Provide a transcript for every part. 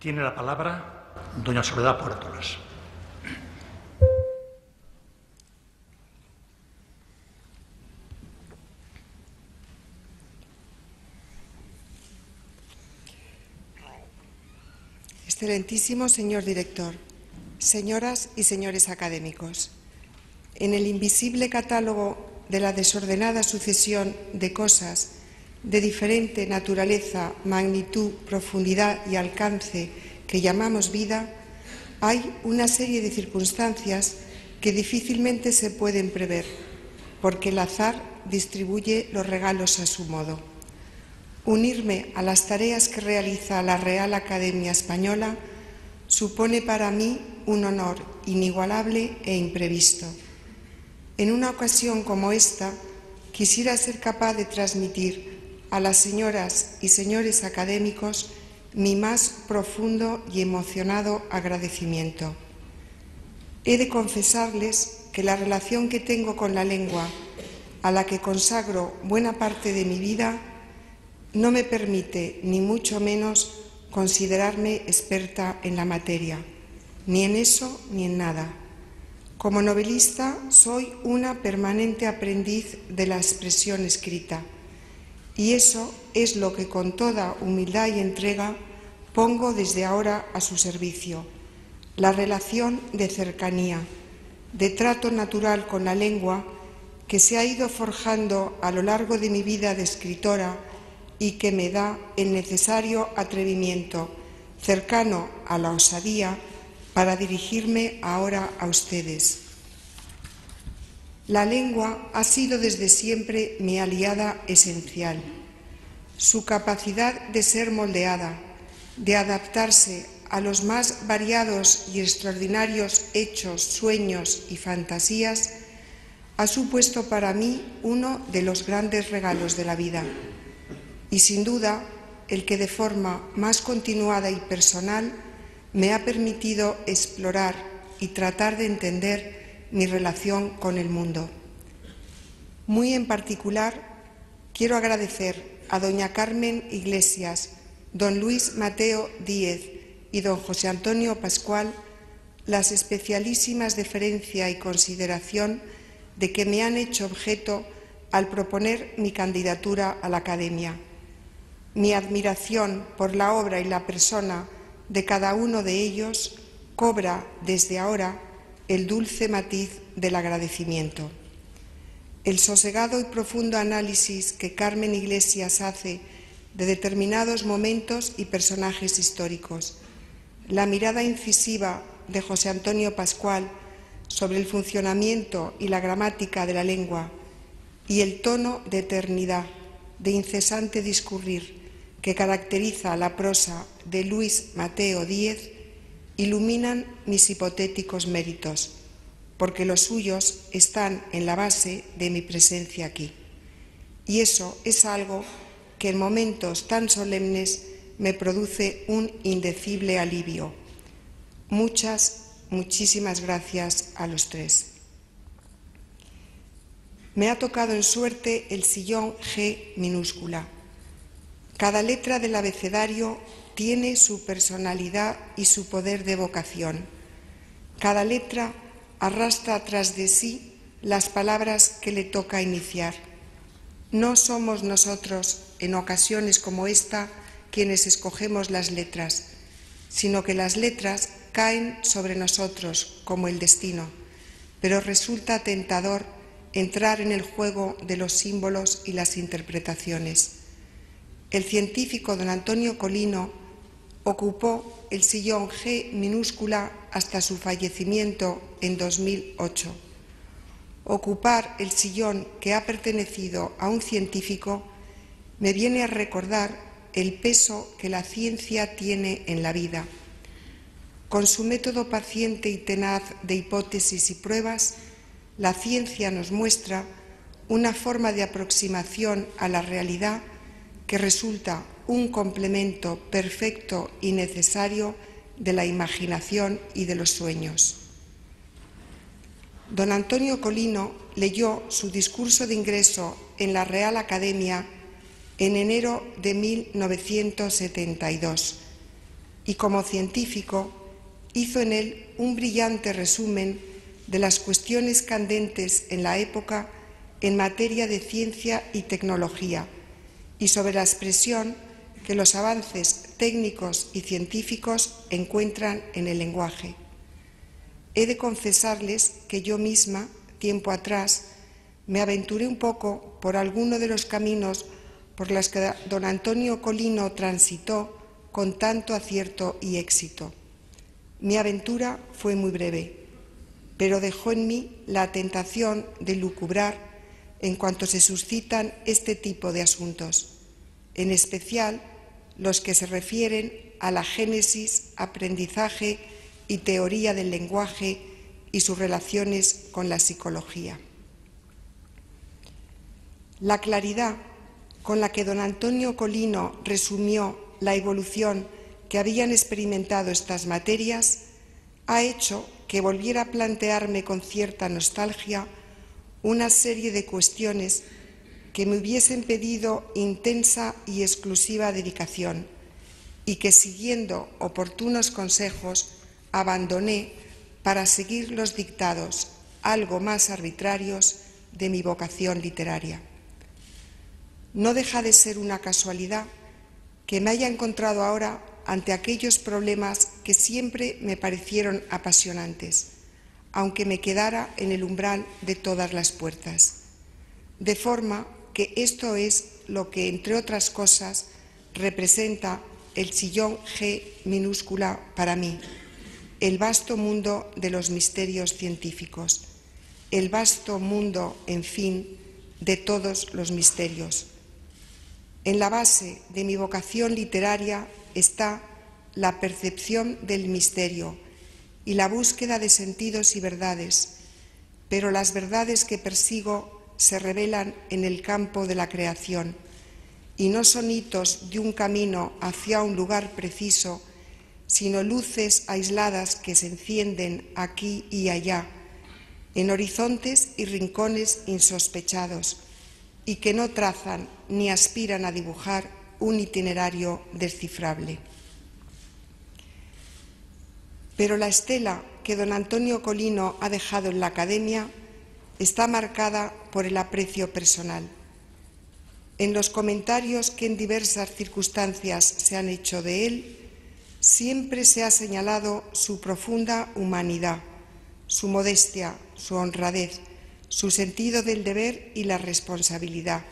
Tiene la palabra doña Soledad Puertolas. Excelentísimo señor director, señoras y señores académicos, en el invisible catálogo de la desordenada sucesión de cosas de diferente naturaleza, magnitud, profundidad y alcance que llamamos vida, hay una serie de circunstancias que difícilmente se pueden prever, porque el azar distribuye los regalos a su modo. Unirme a las tareas que realiza la Real Academia Española supone para mí un honor inigualable e imprevisto. En una ocasión como esta, quisiera ser capaz de transmitir a las señoras y señores académicos mi más profundo y emocionado agradecimiento. He de confesarles que la relación que tengo con la lengua, a la que consagro buena parte de mi vida, no me permite, ni mucho menos, considerarme experta en la materia, ni en eso ni en nada. Como novelista soy una permanente aprendiz de la expresión escrita, y eso es lo que con toda humildad y entrega pongo desde ahora a su servicio: la relación de cercanía, de trato natural con la lengua que se ha ido forjando a lo largo de mi vida de escritora y que me da el necesario atrevimiento, cercano a la osadía, para dirigirme ahora a ustedes. La lengua ha sido desde siempre mi aliada esencial. Su capacidad de ser moldeada, de adaptarse a los más variados y extraordinarios hechos, sueños y fantasías, ha supuesto para mí uno de los grandes regalos de la vida, y sin duda el que de forma más continuada y personal me ha permitido explorar y tratar de entender mi relación con el mundo. Muy en particular, quiero agradecer a doña Carmen Iglesias, don Luis Mateo Díez y don José Antonio Pascual las especialísimas deferencia y consideración de que me han hecho objeto al proponer mi candidatura a la Academia. Mi admiración por la obra y la persona de cada uno de ellos cobra desde ahora el dulce matiz del agradecimiento. El sosegado y profundo análisis que Carmen Iglesias hace de determinados momentos y personajes históricos, la mirada incisiva de José Antonio Pascual sobre el funcionamiento y la gramática de la lengua y el tono de eternidad, de incesante discurrir que caracteriza la prosa de Luis Mateo Díez, iluminan mis hipotéticos méritos, porque los suyos están en la base de mi presencia aquí. Y eso es algo que en momentos tan solemnes me produce un indecible alivio. Muchísimas gracias a los tres. Me ha tocado en suerte el sillón G minúscula. Cada letra del abecedario tiene su personalidad y su poder de evocación. Cada letra arrastra tras de sí las palabras que le toca iniciar. No somos nosotros, en ocasiones como esta, quienes escogemos las letras, sino que las letras caen sobre nosotros como el destino, pero resulta tentador entrar en el juego de los símbolos y las interpretaciones. El científico don Antonio Colino ocupó el sillón G minúscula hasta su fallecimiento en 2008. Ocupar el sillón que ha pertenecido a un científico me viene a recordar el peso que la ciencia tiene en la vida. Con su método paciente y tenaz de hipótesis y pruebas, la ciencia nos muestra una forma de aproximación a la realidad que resulta un complemento perfecto y necesario de la imaginación y de los sueños. Don Antonio Colino leyó su discurso de ingreso en la Real Academia en enero de 1972 y como científico hizo en él un brillante resumen de las cuestiones candentes en la época en materia de ciencia y tecnología y sobre la expresión que los avances técnicos y científicos encuentran en el lenguaje. He de confesarles que yo misma, tiempo atrás, me aventuré un poco por alguno de los caminos por los que don Antonio Colino transitó con tanto acierto y éxito. Mi aventura fue muy breve, pero dejó en mí la tentación de lucubrar en cuanto se suscitan este tipo de asuntos, en especial los que se refieren a la génesis, aprendizaje y teoría del lenguaje y sus relaciones con la psicología. La claridad con la que don Antonio Colino resumió la evolución que habían experimentado estas materias ha hecho que volviera a plantearme con cierta nostalgia una serie de cuestiones que me hubiesen pedido intensa y exclusiva dedicación y que, siguiendo oportunos consejos, abandoné para seguir los dictados algo más arbitrarios de mi vocación literaria. No deja de ser una casualidad que me haya encontrado ahora ante aquellos problemas que siempre me parecieron apasionantes, aunque me quedara en el umbral de todas las puertas. De forma que esto es lo que, entre otras cosas, representa el sillón G minúscula para mí, el vasto mundo de los misterios científicos, el vasto mundo, en fin, de todos los misterios. En la base de mi vocación literaria está la percepción del misterio y la búsqueda de sentidos y verdades, pero las verdades que persigo se revelan en el campo de la creación y no son hitos de un camino hacia un lugar preciso, sino luces aisladas que se encienden aquí y allá, en horizontes y rincones insospechados, y que no trazan ni aspiran a dibujar un itinerario descifrable. Pero la estela que don Antonio Colino ha dejado en la Academia está marcada por el aprecio personal. En los comentarios que en diversas circunstancias se han hecho de él, siempre se ha señalado su profunda humanidad, su modestia, su honradez, su sentido del deber y la responsabilidad,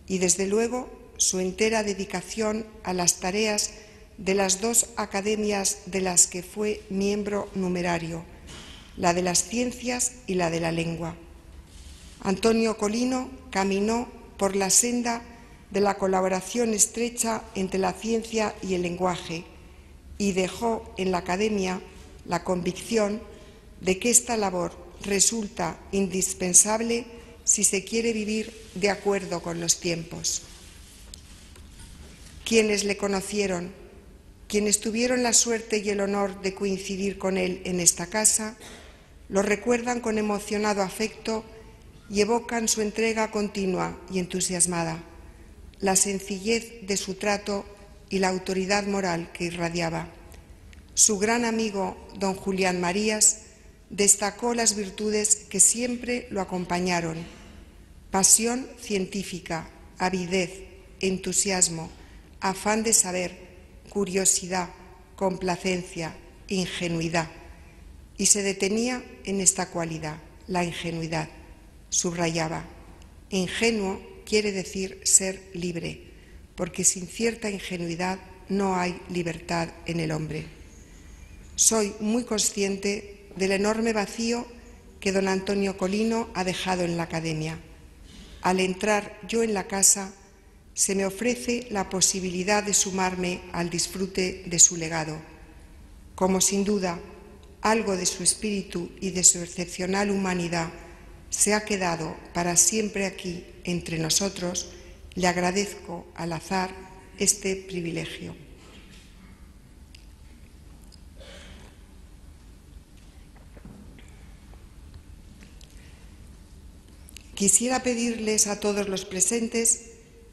y desde luego su entera dedicación a las tareas de las dos academias de las que fue miembro numerario, la de las ciencias y la de la lengua. Antonio Colino caminó por la senda de la colaboración estrecha entre la ciencia y el lenguaje y dejó en la Academia la convicción de que esta labor resulta indispensable si se quiere vivir de acuerdo con los tiempos. Quienes le conocieron, quienes tuvieron la suerte y el honor de coincidir con él en esta casa, lo recuerdan con emocionado afecto y evocan su entrega continua y entusiasmada, la sencillez de su trato y la autoridad moral que irradiaba. Su gran amigo, don Julián Marías, destacó las virtudes que siempre lo acompañaron: pasión científica, avidez, entusiasmo, afán de saber, curiosidad, complacencia, ingenuidad. Y se detenía en esta cualidad, la ingenuidad. Subrayaba: ingenuo quiere decir ser libre, porque sin cierta ingenuidad no hay libertad en el hombre. Soy muy consciente del enorme vacío que don Antonio Colino ha dejado en la Academia. Al entrar yo en la casa, se me ofrece la posibilidad de sumarme al disfrute de su legado. Como sin duda algo de su espíritu y de su excepcional humanidad se ha quedado para siempre aquí entre nosotros, le agradezco al azar este privilegio. Quisiera pedirles a todos los presentes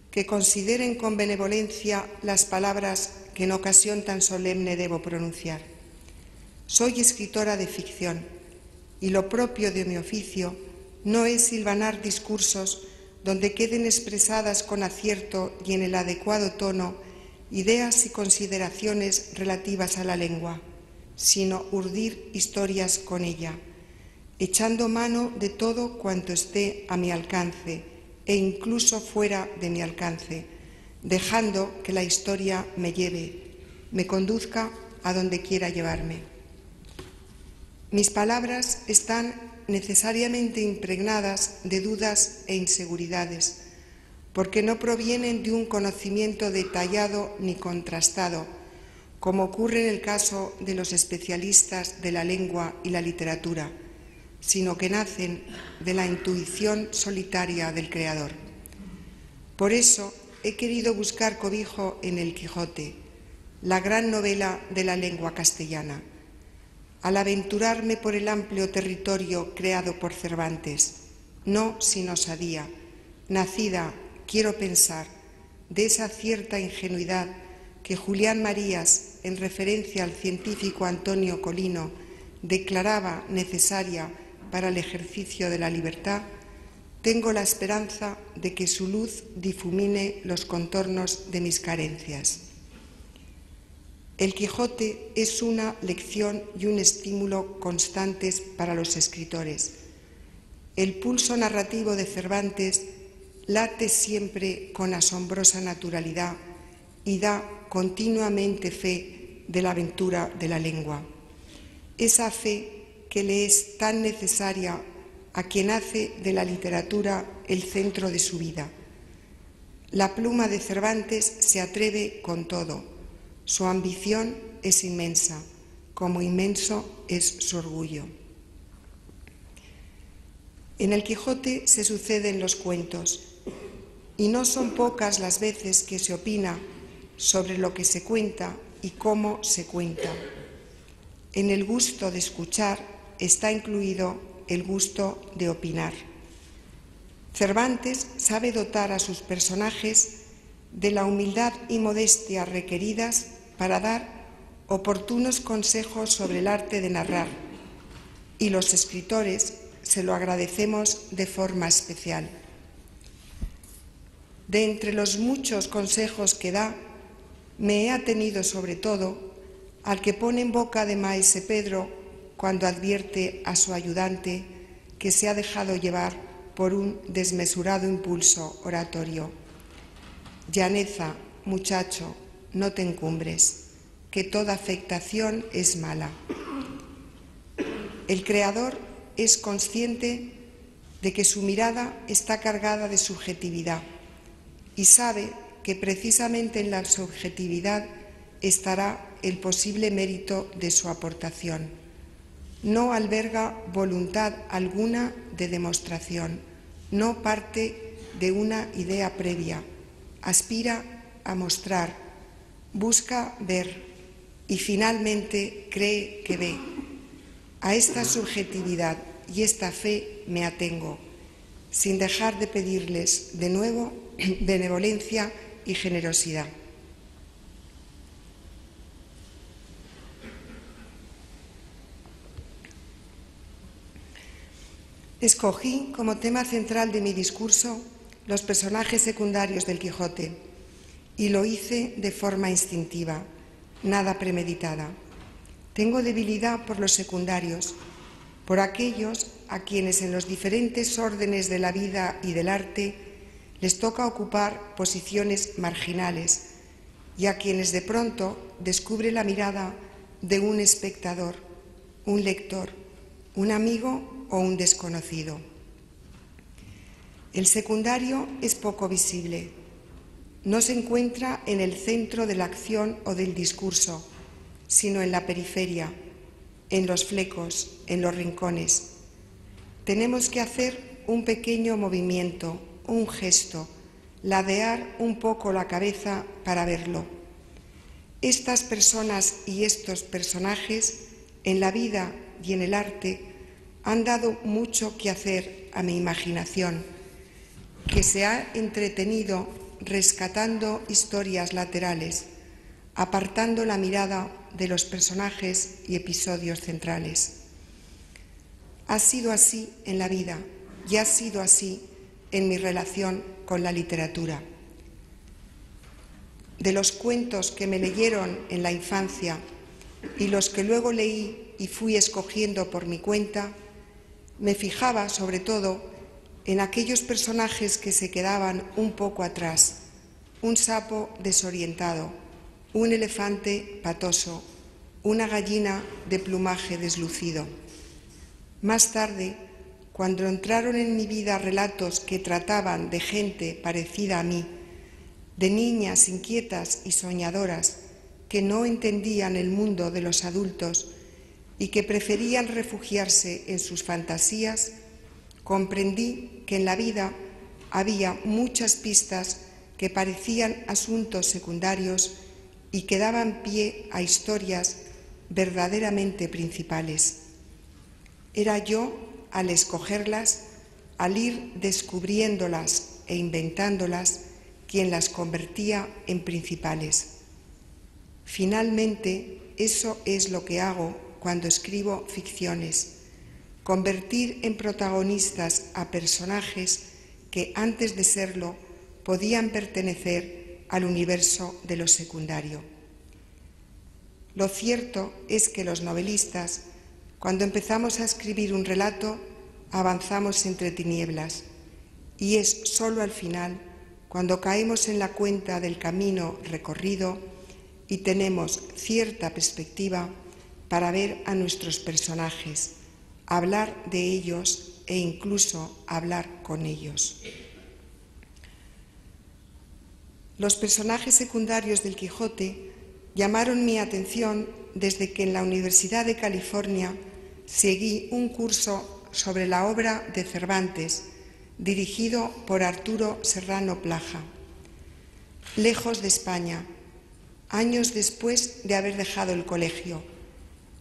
que consideren con benevolencia las palabras que en ocasión tan solemne debo pronunciar. Soy escritora de ficción y lo propio de mi oficio no es hilvanar discursos donde queden expresadas con acierto y en el adecuado tono ideas y consideraciones relativas a la lengua, sino urdir historias con ella, echando mano de todo cuanto esté a mi alcance e incluso fuera de mi alcance, dejando que la historia me lleve, me conduzca a donde quiera llevarme. Mis palabras están necesariamente impregnadas de dudas e inseguridades, porque no provienen de un conocimiento detallado ni contrastado, como ocurre en el caso de los especialistas de la lengua y la literatura, sino que nacen de la intuición solitaria del Creador. Por eso he querido buscar cobijo en El Quijote, la gran novela de la lengua castellana, al aventurarme por el amplio territorio creado por Cervantes, no sin osadía, nacida, quiero pensar, de esa cierta ingenuidad que Julián Marías, en referencia al científico Antonio Colino, declaraba necesaria para el ejercicio de la libertad, tengo la esperanza de que su luz difumine los contornos de mis carencias. El Quijote es una lección y un estímulo constantes para los escritores. El pulso narrativo de Cervantes late siempre con asombrosa naturalidad y da continuamente fe de la aventura de la lengua. Esa fe que le es tan necesaria a quien hace de la literatura el centro de su vida. La pluma de Cervantes se atreve con todo. Su ambición es inmensa, como inmenso es su orgullo. En El Quijote se suceden los cuentos, y no son pocas las veces que se opina sobre lo que se cuenta y cómo se cuenta. En el gusto de escuchar está incluido el gusto de opinar. Cervantes sabe dotar a sus personajes de la humildad y modestia requeridas para dar oportunos consejos sobre el arte de narrar, y los escritores se lo agradecemos de forma especial. De entre los muchos consejos que da, me he atenido sobre todo al que pone en boca de maese Pedro cuando advierte a su ayudante que se ha dejado llevar por un desmesurado impulso oratorio. Llaneza, muchacho, no te encumbres, que toda afectación es mala. El Creador es consciente de que su mirada está cargada de subjetividad y sabe que precisamente en la subjetividad estará el posible mérito de su aportación. No alberga voluntad alguna de demostración, no parte de una idea previa, aspira a mostrar, busca ver y finalmente cree que ve. A esta subjetividad y esta fe me atengo, sin dejar de pedirles de nuevo benevolencia y generosidad. Escogí como tema central de mi discurso los personajes secundarios del Quijote y lo hice de forma instintiva, nada premeditada. Tengo debilidad por los secundarios, por aquellos a quienes en los diferentes órdenes de la vida y del arte les toca ocupar posiciones marginales y a quienes de pronto descubre la mirada de un espectador, un lector, un amigo o un desconocido. El secundario es poco visible. No se encuentra en el centro de la acción o del discurso, sino en la periferia, en los flecos, en los rincones. Tenemos que hacer un pequeño movimiento, un gesto, ladear un poco la cabeza para verlo. Estas personas y estos personajes, en la vida y en el arte, han dado mucho que hacer a mi imaginación, que se ha entretenido rescatando historias laterales, apartando la mirada de los personajes y episodios centrales. Ha sido así en la vida y ha sido así en mi relación con la literatura. De los cuentos que me leyeron en la infancia y los que luego leí y fui escogiendo por mi cuenta, me fijaba sobre todo en aquellos personajes que se quedaban un poco atrás: un sapo desorientado, un elefante patoso, una gallina de plumaje deslucido. Más tarde, cuando entraron en mi vida relatos que trataban de gente parecida a mí, de niñas inquietas y soñadoras que no entendían el mundo de los adultos y que preferían refugiarse en sus fantasías, comprendí que en la vida había muchas pistas que parecían asuntos secundarios y que daban pie a historias verdaderamente principales. Era yo, al escogerlas, al ir descubriéndolas e inventándolas, quien las convertía en principales. Finalmente, eso es lo que hago cuando escribo ficciones: convertir en protagonistas a personajes que antes de serlo podían pertenecer al universo de lo secundario. Lo cierto es que los novelistas, cuando empezamos a escribir un relato, avanzamos entre tinieblas, y es sólo al final, cuando caemos en la cuenta del camino recorrido y tenemos cierta perspectiva para ver a nuestros personajes, hablar de ellos e incluso hablar con ellos. Los personajes secundarios del Quijote llamaron mi atención desde que en la Universidad de California seguí un curso sobre la obra de Cervantes, dirigido por Arturo Serrano Plaja. Lejos de España, años después de haber dejado el colegio,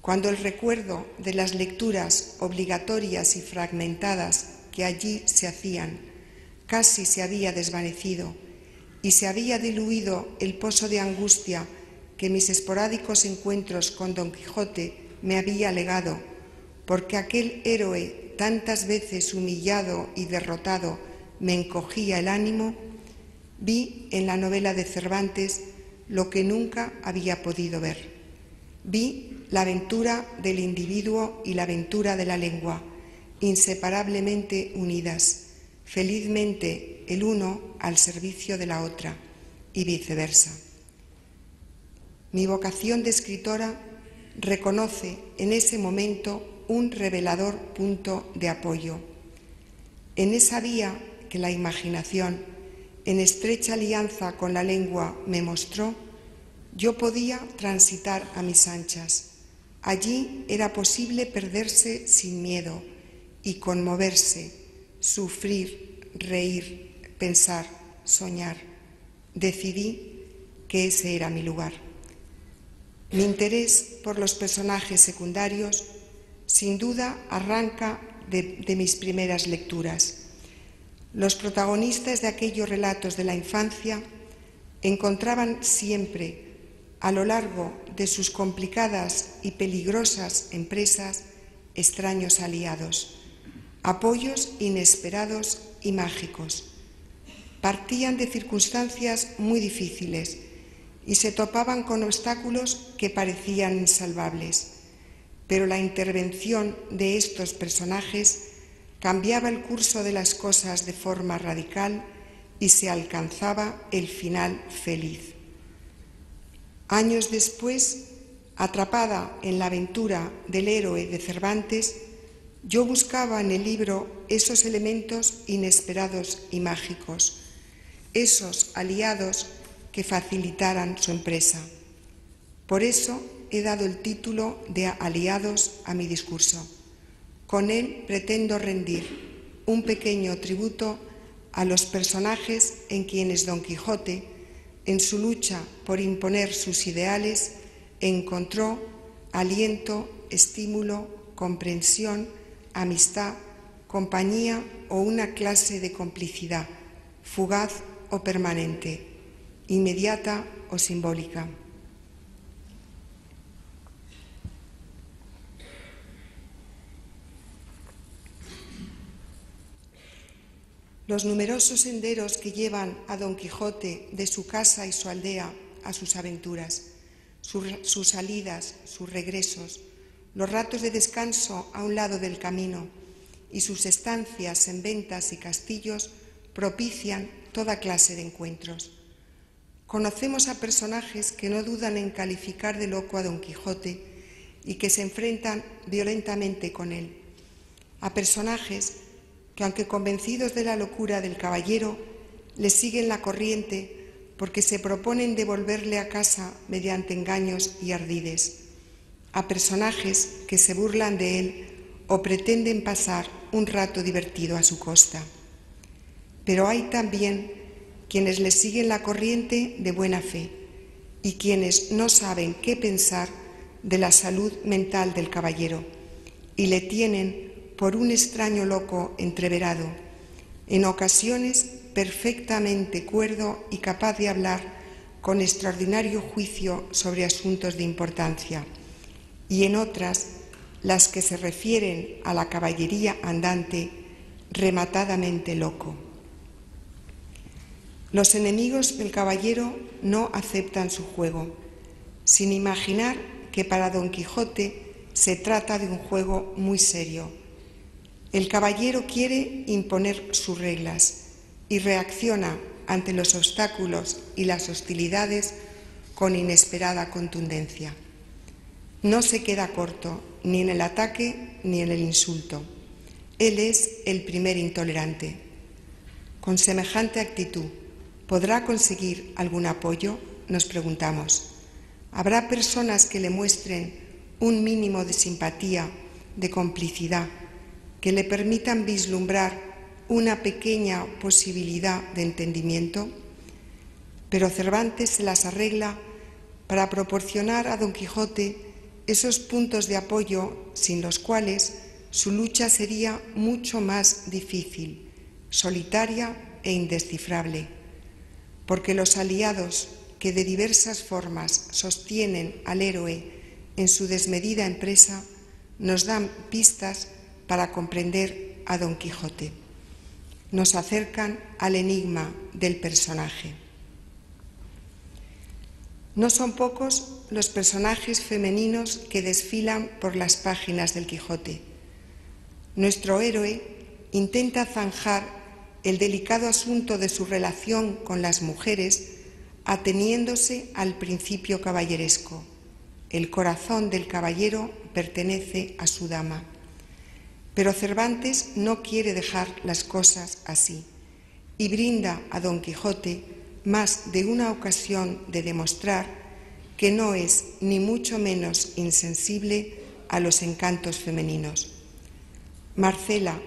cuando el recuerdo de las lecturas obligatorias y fragmentadas que allí se hacían casi se había desvanecido y se había diluido el pozo de angustia que mis esporádicos encuentros con Don Quijote me había legado, porque aquel héroe tantas veces humillado y derrotado me encogía el ánimo, vi en la novela de Cervantes lo que nunca había podido ver. Vi la aventura del individuo y la aventura de la lengua, inseparablemente unidas, felizmente el uno al servicio de la otra, y viceversa. Mi vocación de escritora reconoce en ese momento un revelador punto de apoyo. En esa vía que la imaginación, en estrecha alianza con la lengua, me mostró, yo podía transitar a mis anchas. Allí era posible perderse sin miedo y conmoverse, sufrir, reír, pensar, soñar. Decidí que ese era mi lugar. Mi interés por los personajes secundarios sin duda arranca de mis primeras lecturas. Los protagonistas de aquellos relatos de la infancia encontraban siempre, a lo largo de sus complicadas y peligrosas empresas, extraños aliados, apoyos inesperados y mágicos. Partían de circunstancias muy difíciles y se topaban con obstáculos que parecían insalvables, pero la intervención de estos personajes cambiaba el curso de las cosas de forma radical y se alcanzaba el final feliz. Años después, atrapada en la aventura del héroe de Cervantes, yo buscaba en el libro esos elementos inesperados y mágicos, esos aliados que facilitaran su empresa. Por eso he dado el título de Aliados a mi discurso. Con él pretendo rendir un pequeño tributo a los personajes en quienes Don Quijote, en su lucha por imponer sus ideales, encontró aliento, estímulo, comprensión, amistad, compañía o una clase de complicidad, fugaz o permanente, inmediata o simbólica. Los numerosos senderos que llevan a Don Quijote de su casa y su aldea a sus aventuras, sus salidas, sus regresos, los ratos de descanso a un lado del camino y sus estancias en ventas y castillos propician toda clase de encuentros. Conocemos a personajes que no dudan en calificar de loco a Don Quijote y que se enfrentan violentamente con él. A personajes que, aunque convencidos de la locura del caballero, le siguen la corriente porque se proponen devolverle a casa mediante engaños y ardides. A personajes que se burlan de él o pretenden pasar un rato divertido a su costa. Pero hay también quienes le siguen la corriente de buena fe y quienes no saben qué pensar de la salud mental del caballero y le tienen por un extraño loco entreverado, en ocasiones perfectamente cuerdo y capaz de hablar con extraordinario juicio sobre asuntos de importancia, y en otras, las que se refieren a la caballería andante, rematadamente loco. Los enemigos del caballero no aceptan su juego, sin imaginar que para Don Quijote se trata de un juego muy serio. El caballero quiere imponer sus reglas y reacciona ante los obstáculos y las hostilidades con inesperada contundencia. No se queda corto ni en el ataque ni en el insulto. Él es el primer intolerante. Con semejante actitud, ¿podrá conseguir algún apoyo?, nos preguntamos. ¿Habrá personas que le muestren un mínimo de simpatía, de complicidad, que le permitan vislumbrar una pequeña posibilidad de entendimiento? Pero Cervantes se las arregla para proporcionar a Don Quijote esos puntos de apoyo sin los cuales su lucha sería mucho más difícil, solitaria e indescifrable, porque los aliados que de diversas formas sostienen al héroe en su desmedida empresa nos dan pistas para comprender a Don Quijote. Nos acercan al enigma del personaje. No son pocos los personajes femeninos que desfilan por las páginas del Quijote. Nuestro héroe intenta zanjar el delicado asunto de su relación con las mujeres ateniéndose al principio caballeresco. El corazón del caballero pertenece a su dama. Pero Cervantes no quiere dejar las cosas así y brinda a Don Quijote más de una ocasión de demostrar que no es ni mucho menos insensible a los encantos femeninos. Marcela,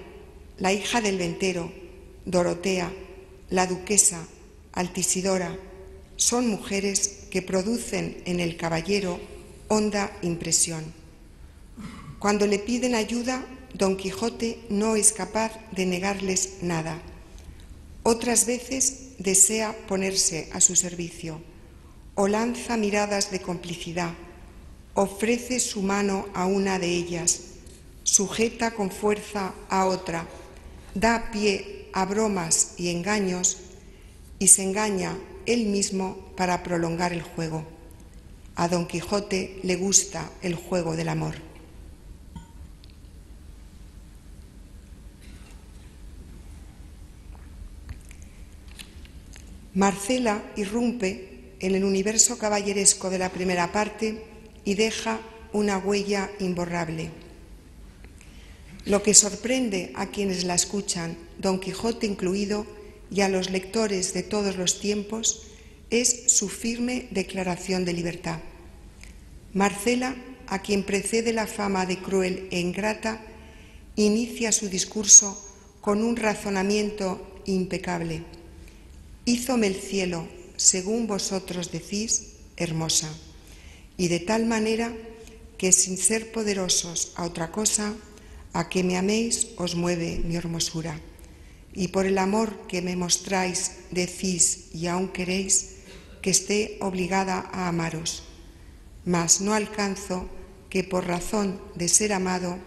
la hija del ventero, Dorotea, la duquesa, Altisidora, son mujeres que producen en el caballero honda impresión. Cuando le piden ayuda, Don Quijote no es capaz de negarles nada. Otras veces desea ponerse a su servicio, o lanza miradas de complicidad, ofrece su mano a una de ellas, sujeta con fuerza a otra, da pie a bromas y engaños y se engaña él mismo para prolongar el juego. A Don Quijote le gusta el juego del amor. Marcela irrumpe en el universo caballeresco de la primera parte y deja una huella imborrable. Lo que sorprende a quienes la escuchan, Don Quijote incluido, y a los lectores de todos los tiempos, es su firme declaración de libertad. Marcela, a quien precede la fama de cruel e ingrata, inicia su discurso con un razonamiento impecable. Hízome el cielo, según vosotros decís, hermosa, y de tal manera que sin ser poderosos a otra cosa, a que me améis os mueve mi hermosura. Y por el amor que me mostráis, decís y aún queréis que esté obligada a amaros. Mas no alcanzo que por razón de ser amado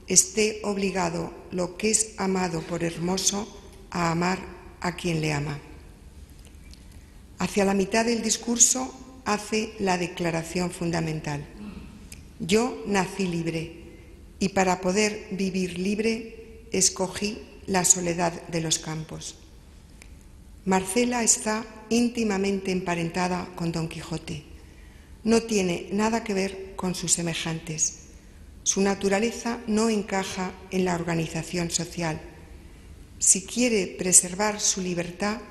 esté obligado lo que es amado por hermoso a amar a quien le ama. Hacia la mitad del discurso hace la declaración fundamental. Yo nací libre y para poder vivir libre escogí la soledad de los campos. Marcela está íntimamente emparentada con Don Quijote. No tiene nada que ver con sus semejantes. Su naturaleza no encaja en la organización social. Si quiere preservar su libertad,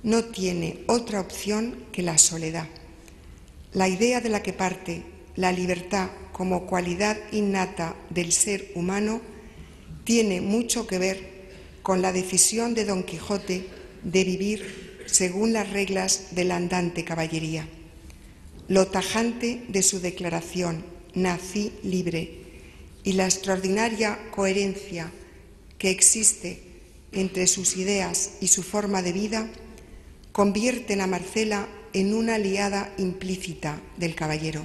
no tiene otra opción que la soledad. La idea de la que parte, la libertad como cualidad innata del ser humano, tiene mucho que ver con la decisión de Don Quijote de vivir según las reglas de la andante caballería. Lo tajante de su declaración, nací libre, y la extraordinaria coherencia que existe entre sus ideas y su forma de vida, convierten a Marcela en una aliada implícita del caballero.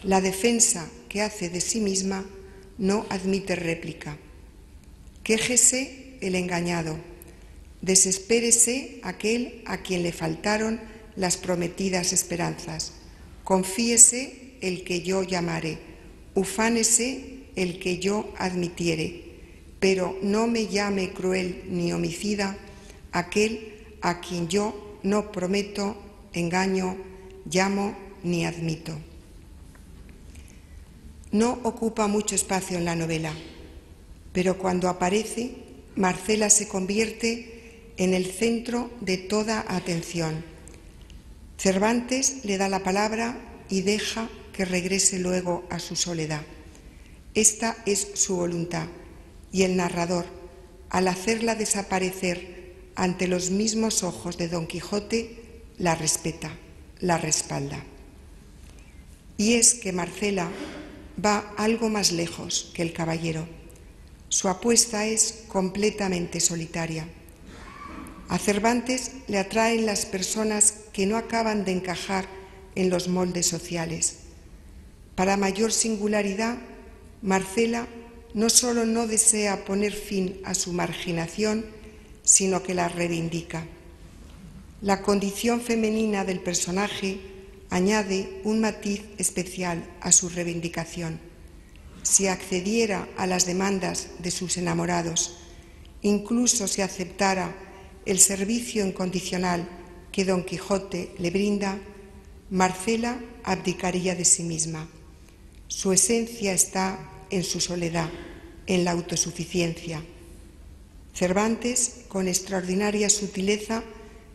La defensa que hace de sí misma no admite réplica. Quéjese el engañado, desespérese aquel a quien le faltaron las prometidas esperanzas, confíese el que yo llamare, ufánese el que yo admitiere, pero no me llame cruel ni homicida aquel a quien yo no prometo, engaño, llamo ni admito. No ocupa mucho espacio en la novela, pero cuando aparece, Marcela se convierte en el centro de toda atención. Cervantes le da la palabra y deja que regrese luego a su soledad. Esta es su voluntad, y el narrador, al hacerla desaparecer ante los mismos ojos de Don Quijote, la respeta, la respalda. Y es que Marcela va algo más lejos que el caballero. Su apuesta es completamente solitaria. A Cervantes le atraen las personas que no acaban de encajar en los moldes sociales. Para mayor singularidad, Marcela no solo no desea poner fin a su marginación, sino que la reivindica. La condición femenina del personaje añade un matiz especial a su reivindicación. Si accediera a las demandas de sus enamorados, incluso si aceptara el servicio incondicional que Don Quijote le brinda, Marcela abdicaría de sí misma. Su esencia está en su soledad, en la autosuficiencia. Cervantes, con extraordinaria sutileza,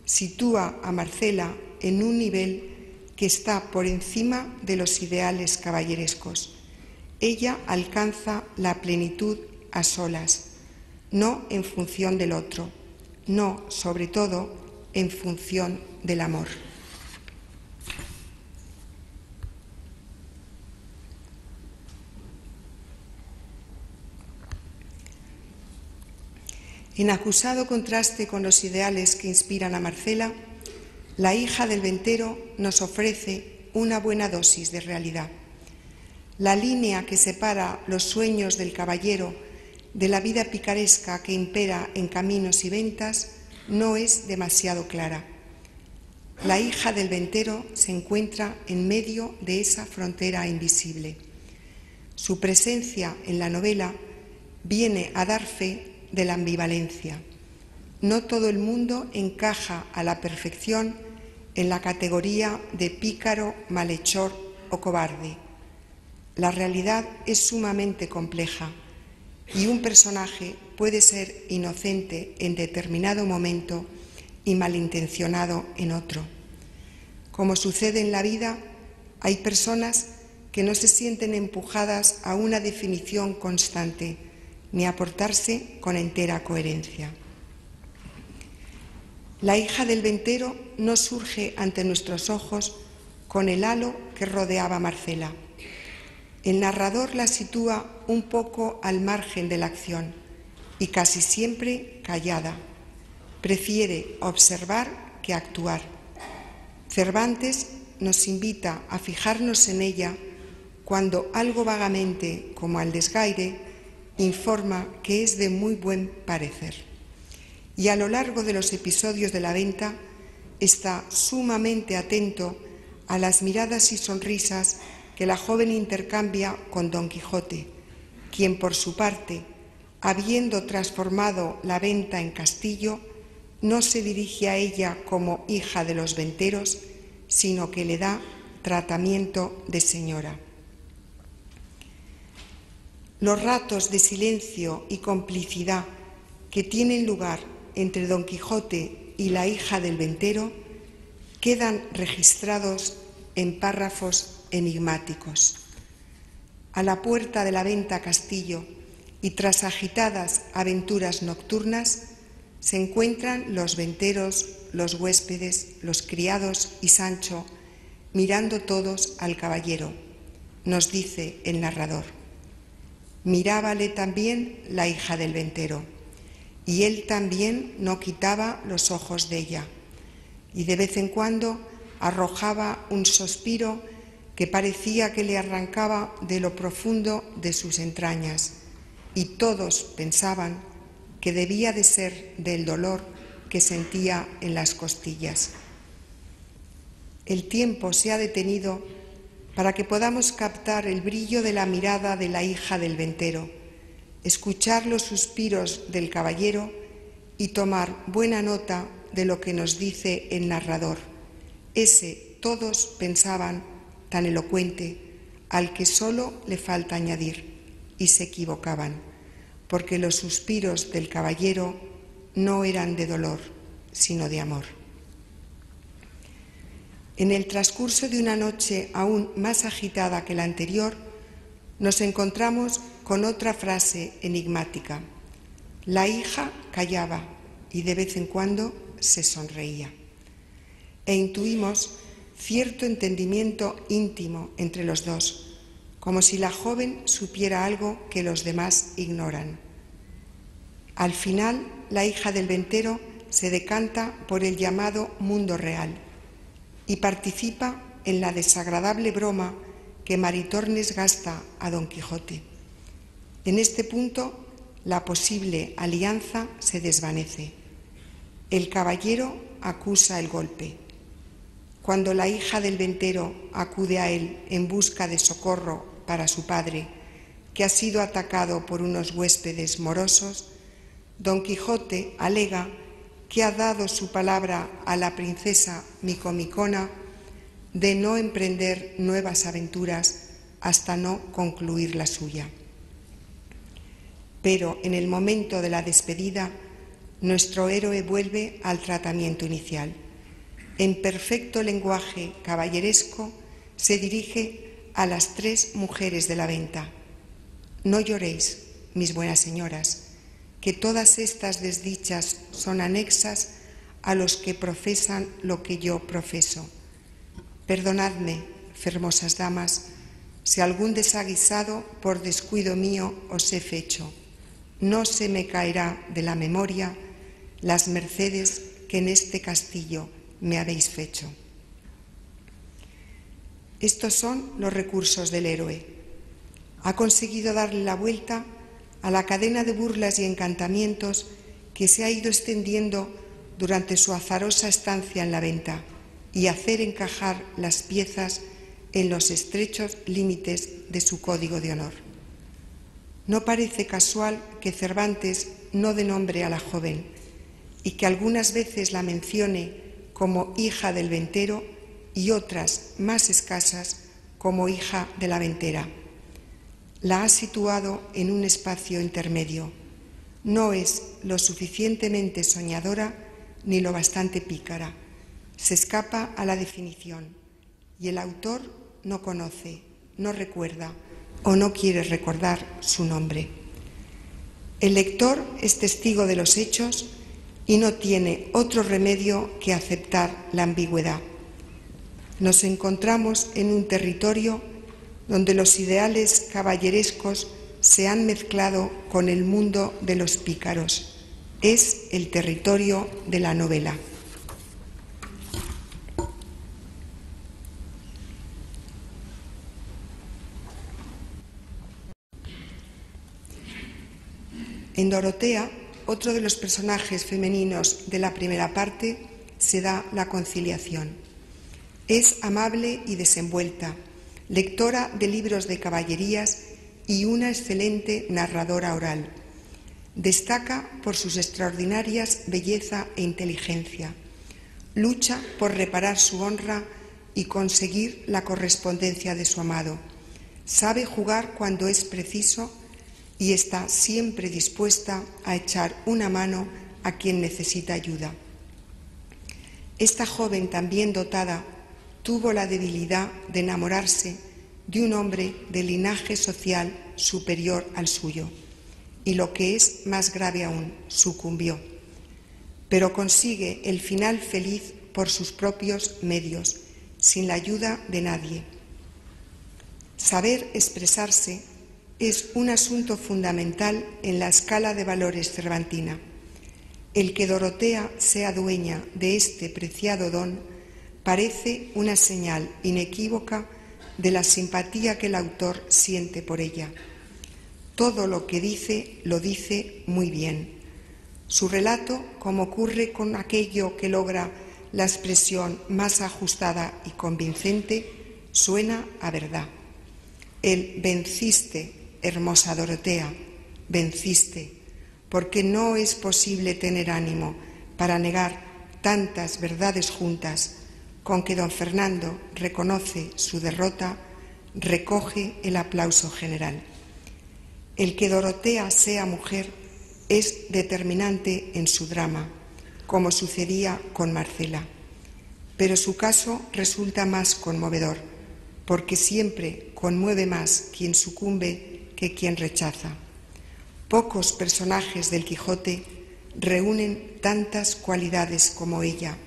sitúa a Marcela en un nivel que está por encima de los ideales caballerescos. Ella alcanza la plenitud a solas, no en función del otro, no, sobre todo, en función del amor. En acusado contraste con los ideales que inspiran a Marcela, la hija del ventero nos ofrece una buena dosis de realidad. La línea que separa los sueños del caballero de la vida picaresca que impera en caminos y ventas no es demasiado clara. La hija del ventero se encuentra en medio de esa frontera invisible. Su presencia en la novela viene a dar fe de la ambivalencia. No todo el mundo encaja a la perfección en la categoría de pícaro, malhechor o cobarde. La realidad es sumamente compleja y un personaje puede ser inocente en determinado momento y malintencionado en otro. Como sucede en la vida, hay personas que no se sienten empujadas a una definición constante ni a portarse con entera coherencia. La hija del ventero no surge ante nuestros ojos con el halo que rodeaba a Marcela. El narrador la sitúa un poco al margen de la acción y casi siempre callada. Prefiere observar que actuar. Cervantes nos invita a fijarnos en ella cuando algo vagamente, como al desgaire, informa que es de muy buen parecer. y a lo largo de los episodios de la venta está sumamente atento a las miradas y sonrisas que la joven intercambia con Don Quijote, quien por su parte, habiendo transformado la venta en castillo, no se dirige a ella como hija de los venteros, sino que le da tratamiento de señora. Los ratos de silencio y complicidad que tienen lugar entre Don Quijote y la hija del ventero quedan registrados en párrafos enigmáticos. A la puerta de la venta castillo y tras agitadas aventuras nocturnas se encuentran los venteros, los huéspedes, los criados y Sancho mirando todos al caballero, nos dice el narrador. Mirábale también la hija del ventero, y él también no quitaba los ojos de ella, y de vez en cuando arrojaba un suspiro que parecía que le arrancaba de lo profundo de sus entrañas, y todos pensaban que debía de ser del dolor que sentía en las costillas. El tiempo se ha detenido para que podamos captar el brillo de la mirada de la hija del ventero, escuchar los suspiros del caballero y tomar buena nota de lo que nos dice el narrador, ese todos pensaban tan elocuente al que solo le falta añadir, y se equivocaban, porque los suspiros del caballero no eran de dolor, sino de amor. En el transcurso de una noche aún más agitada que la anterior, nos encontramos con otra frase enigmática. La hija callaba y de vez en cuando se sonreía. E intuimos cierto entendimiento íntimo entre los dos, como si la joven supiera algo que los demás ignoran. Al final, la hija del ventero se decanta por el llamado mundo real y participa en la desagradable broma que Maritornes gasta a Don Quijote. En este punto, la posible alianza se desvanece. El caballero acusa el golpe. Cuando la hija del ventero acude a él en busca de socorro para su padre, que ha sido atacado por unos huéspedes morosos, Don Quijote alega que ha dado su palabra a la princesa Micomicona de no emprender nuevas aventuras hasta no concluir la suya. Pero en el momento de la despedida, nuestro héroe vuelve al tratamiento inicial. En perfecto lenguaje caballeresco se dirige a las tres mujeres de la venta. No lloréis, mis buenas señoras, que todas estas desdichas son anexas a los que profesan lo que yo profeso. Perdonadme, fermosas damas, si algún desaguisado por descuido mío os he fecho. No se me caerá de la memoria las mercedes que en este castillo me habéis fecho. Estos son los recursos del héroe. Ha conseguido darle la vuelta a la cadena de burlas y encantamientos que se ha ido extendiendo durante su azarosa estancia en la venta y hacer encajar las piezas en los estrechos límites de su código de honor. No parece casual que Cervantes no dé nombre a la joven y que algunas veces la mencione como hija del ventero y otras más escasas como hija de la ventera. La ha situado en un espacio intermedio. No es lo suficientemente soñadora ni lo bastante pícara. Se escapa a la definición y el autor no conoce, no recuerda o no quiere recordar su nombre. El lector es testigo de los hechos y no tiene otro remedio que aceptar la ambigüedad. Nos encontramos en un territorio donde los ideales caballerescos se han mezclado con el mundo de los pícaros. Es el territorio de la novela. En Dorotea otro de los personajes femeninos de la primera parte, se da la conciliación. Es amable y desenvuelta, lectora de libros de caballerías y una excelente narradora oral. Destaca por sus extraordinarias belleza e inteligencia. Lucha por reparar su honra y conseguir la correspondencia de su amado. Sabe jugar cuando es preciso y está siempre dispuesta a echar una mano a quien necesita ayuda. Esta joven tan bien dotada tuvo la debilidad de enamorarse de un hombre de linaje social superior al suyo y, lo que es más grave aún, sucumbió, pero consigue el final feliz por sus propios medios, sin la ayuda de nadie. Saber expresarse es un asunto fundamental en la escala de valores cervantina. El que Dorotea sea dueña de este preciado don parece una señal inequívoca de la simpatía que el autor siente por ella. Todo lo que dice, lo dice muy bien. Su relato, como ocurre con aquello que logra la expresión más ajustada y convincente, suena a verdad. El venciste, hermosa Dorotea, venciste, porque no es posible tener ánimo para negar tantas verdades juntas. Con que don Fernando reconoce su derrota, recoge el aplauso general. El que Dorotea sea mujer es determinante en su drama, como sucedía con Marcela. Pero su caso resulta más conmovedor, porque siempre conmueve más quien sucumbe que quien rechaza. Pocos personajes del Quijote reúnen tantas cualidades como ella,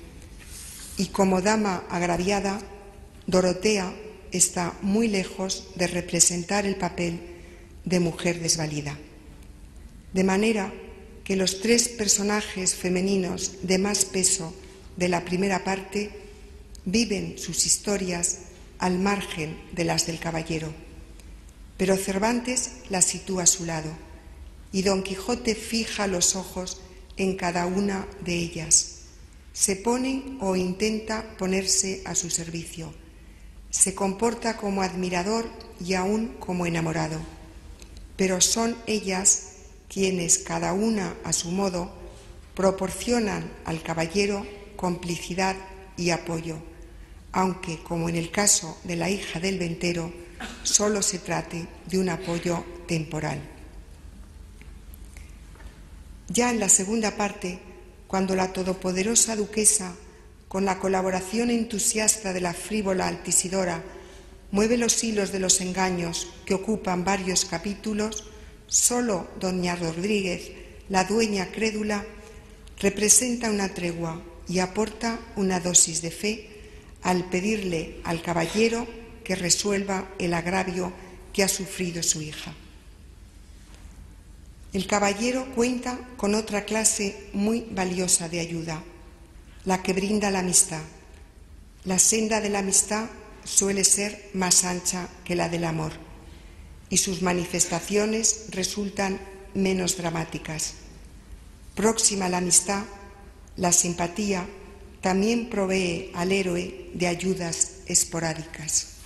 y como dama agraviada, Dorotea está muy lejos de representar el papel de mujer desvalida. De manera que los tres personajes femeninos de más peso de la primera parte viven sus historias al margen de las del caballero, pero Cervantes las sitúa a su lado y Don Quijote fija los ojos en cada una de ellas. Se pone o intenta ponerse a su servicio. Se comporta como admirador y aún como enamorado. Pero son ellas quienes, cada una a su modo, proporcionan al caballero complicidad y apoyo, aunque, como en el caso de la hija del ventero, solo se trate de un apoyo temporal. Ya en la segunda parte, cuando la todopoderosa duquesa, con la colaboración entusiasta de la frívola Altisidora, mueve los hilos de los engaños que ocupan varios capítulos, solo doña Rodríguez, la dueña crédula, representa una tregua y aporta una dosis de fe al pedirle al caballero que resuelva el agravio que ha sufrido su hija. El caballero cuenta con otra clase muy valiosa de ayuda, la que brinda la amistad. La senda de la amistad suele ser más ancha que la del amor y sus manifestaciones resultan menos dramáticas. Próxima a la amistad, la simpatía también provee al héroe de ayudas esporádicas.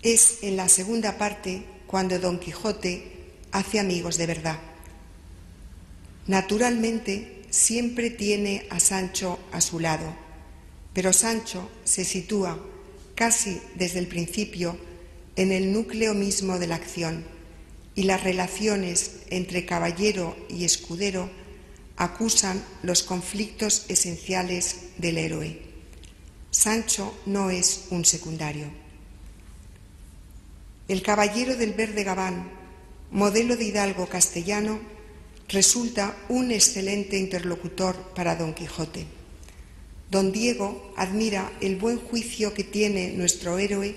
Es en la segunda parte cuando Don Quijote hace amigos de verdad. Naturalmente, siempre tiene a Sancho a su lado, pero Sancho se sitúa casi desde el principio en el núcleo mismo de la acción y las relaciones entre caballero y escudero acusan los conflictos esenciales del héroe. Sancho no es un secundario. El caballero del verde gabán, modelo de hidalgo castellano, resulta un excelente interlocutor para Don Quijote. Don Diego admira el buen juicio que tiene nuestro héroe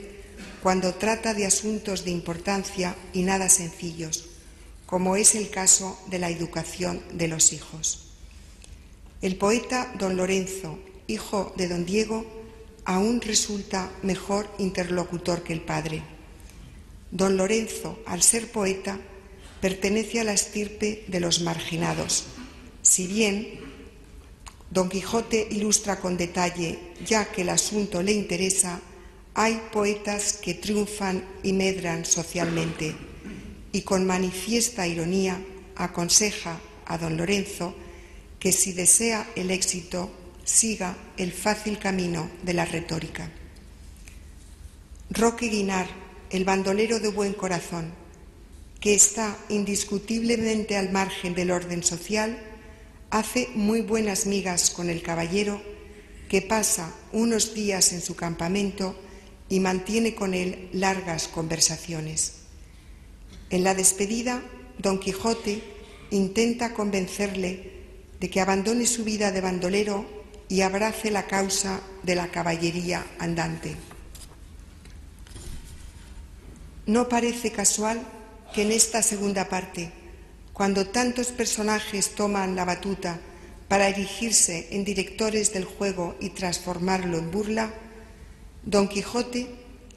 cuando trata de asuntos de importancia y nada sencillos, como es el caso de la educación de los hijos. El poeta Don Lorenzo, hijo de Don Diego, aún resulta mejor interlocutor que el padre. Don Lorenzo, al ser poeta, pertenece a la estirpe de los marginados. Si bien Don Quijote ilustra con detalle, ya que el asunto le interesa, hay poetas que triunfan y medran socialmente, y con manifiesta ironía aconseja a don Lorenzo que si desea el éxito siga el fácil camino de la retórica. Roque Guinart, el bandolero de buen corazón, que está indiscutiblemente al margen del orden social, hace muy buenas migas con el caballero, que pasa unos días en su campamento y mantiene con él largas conversaciones. En la despedida, Don Quijote intenta convencerle de que abandone su vida de bandolero y abrace la causa de la caballería andante. No parece casual que en esta segunda parte, cuando tantos personajes toman la batuta para erigirse en directores del juego y transformarlo en burla, Don Quijote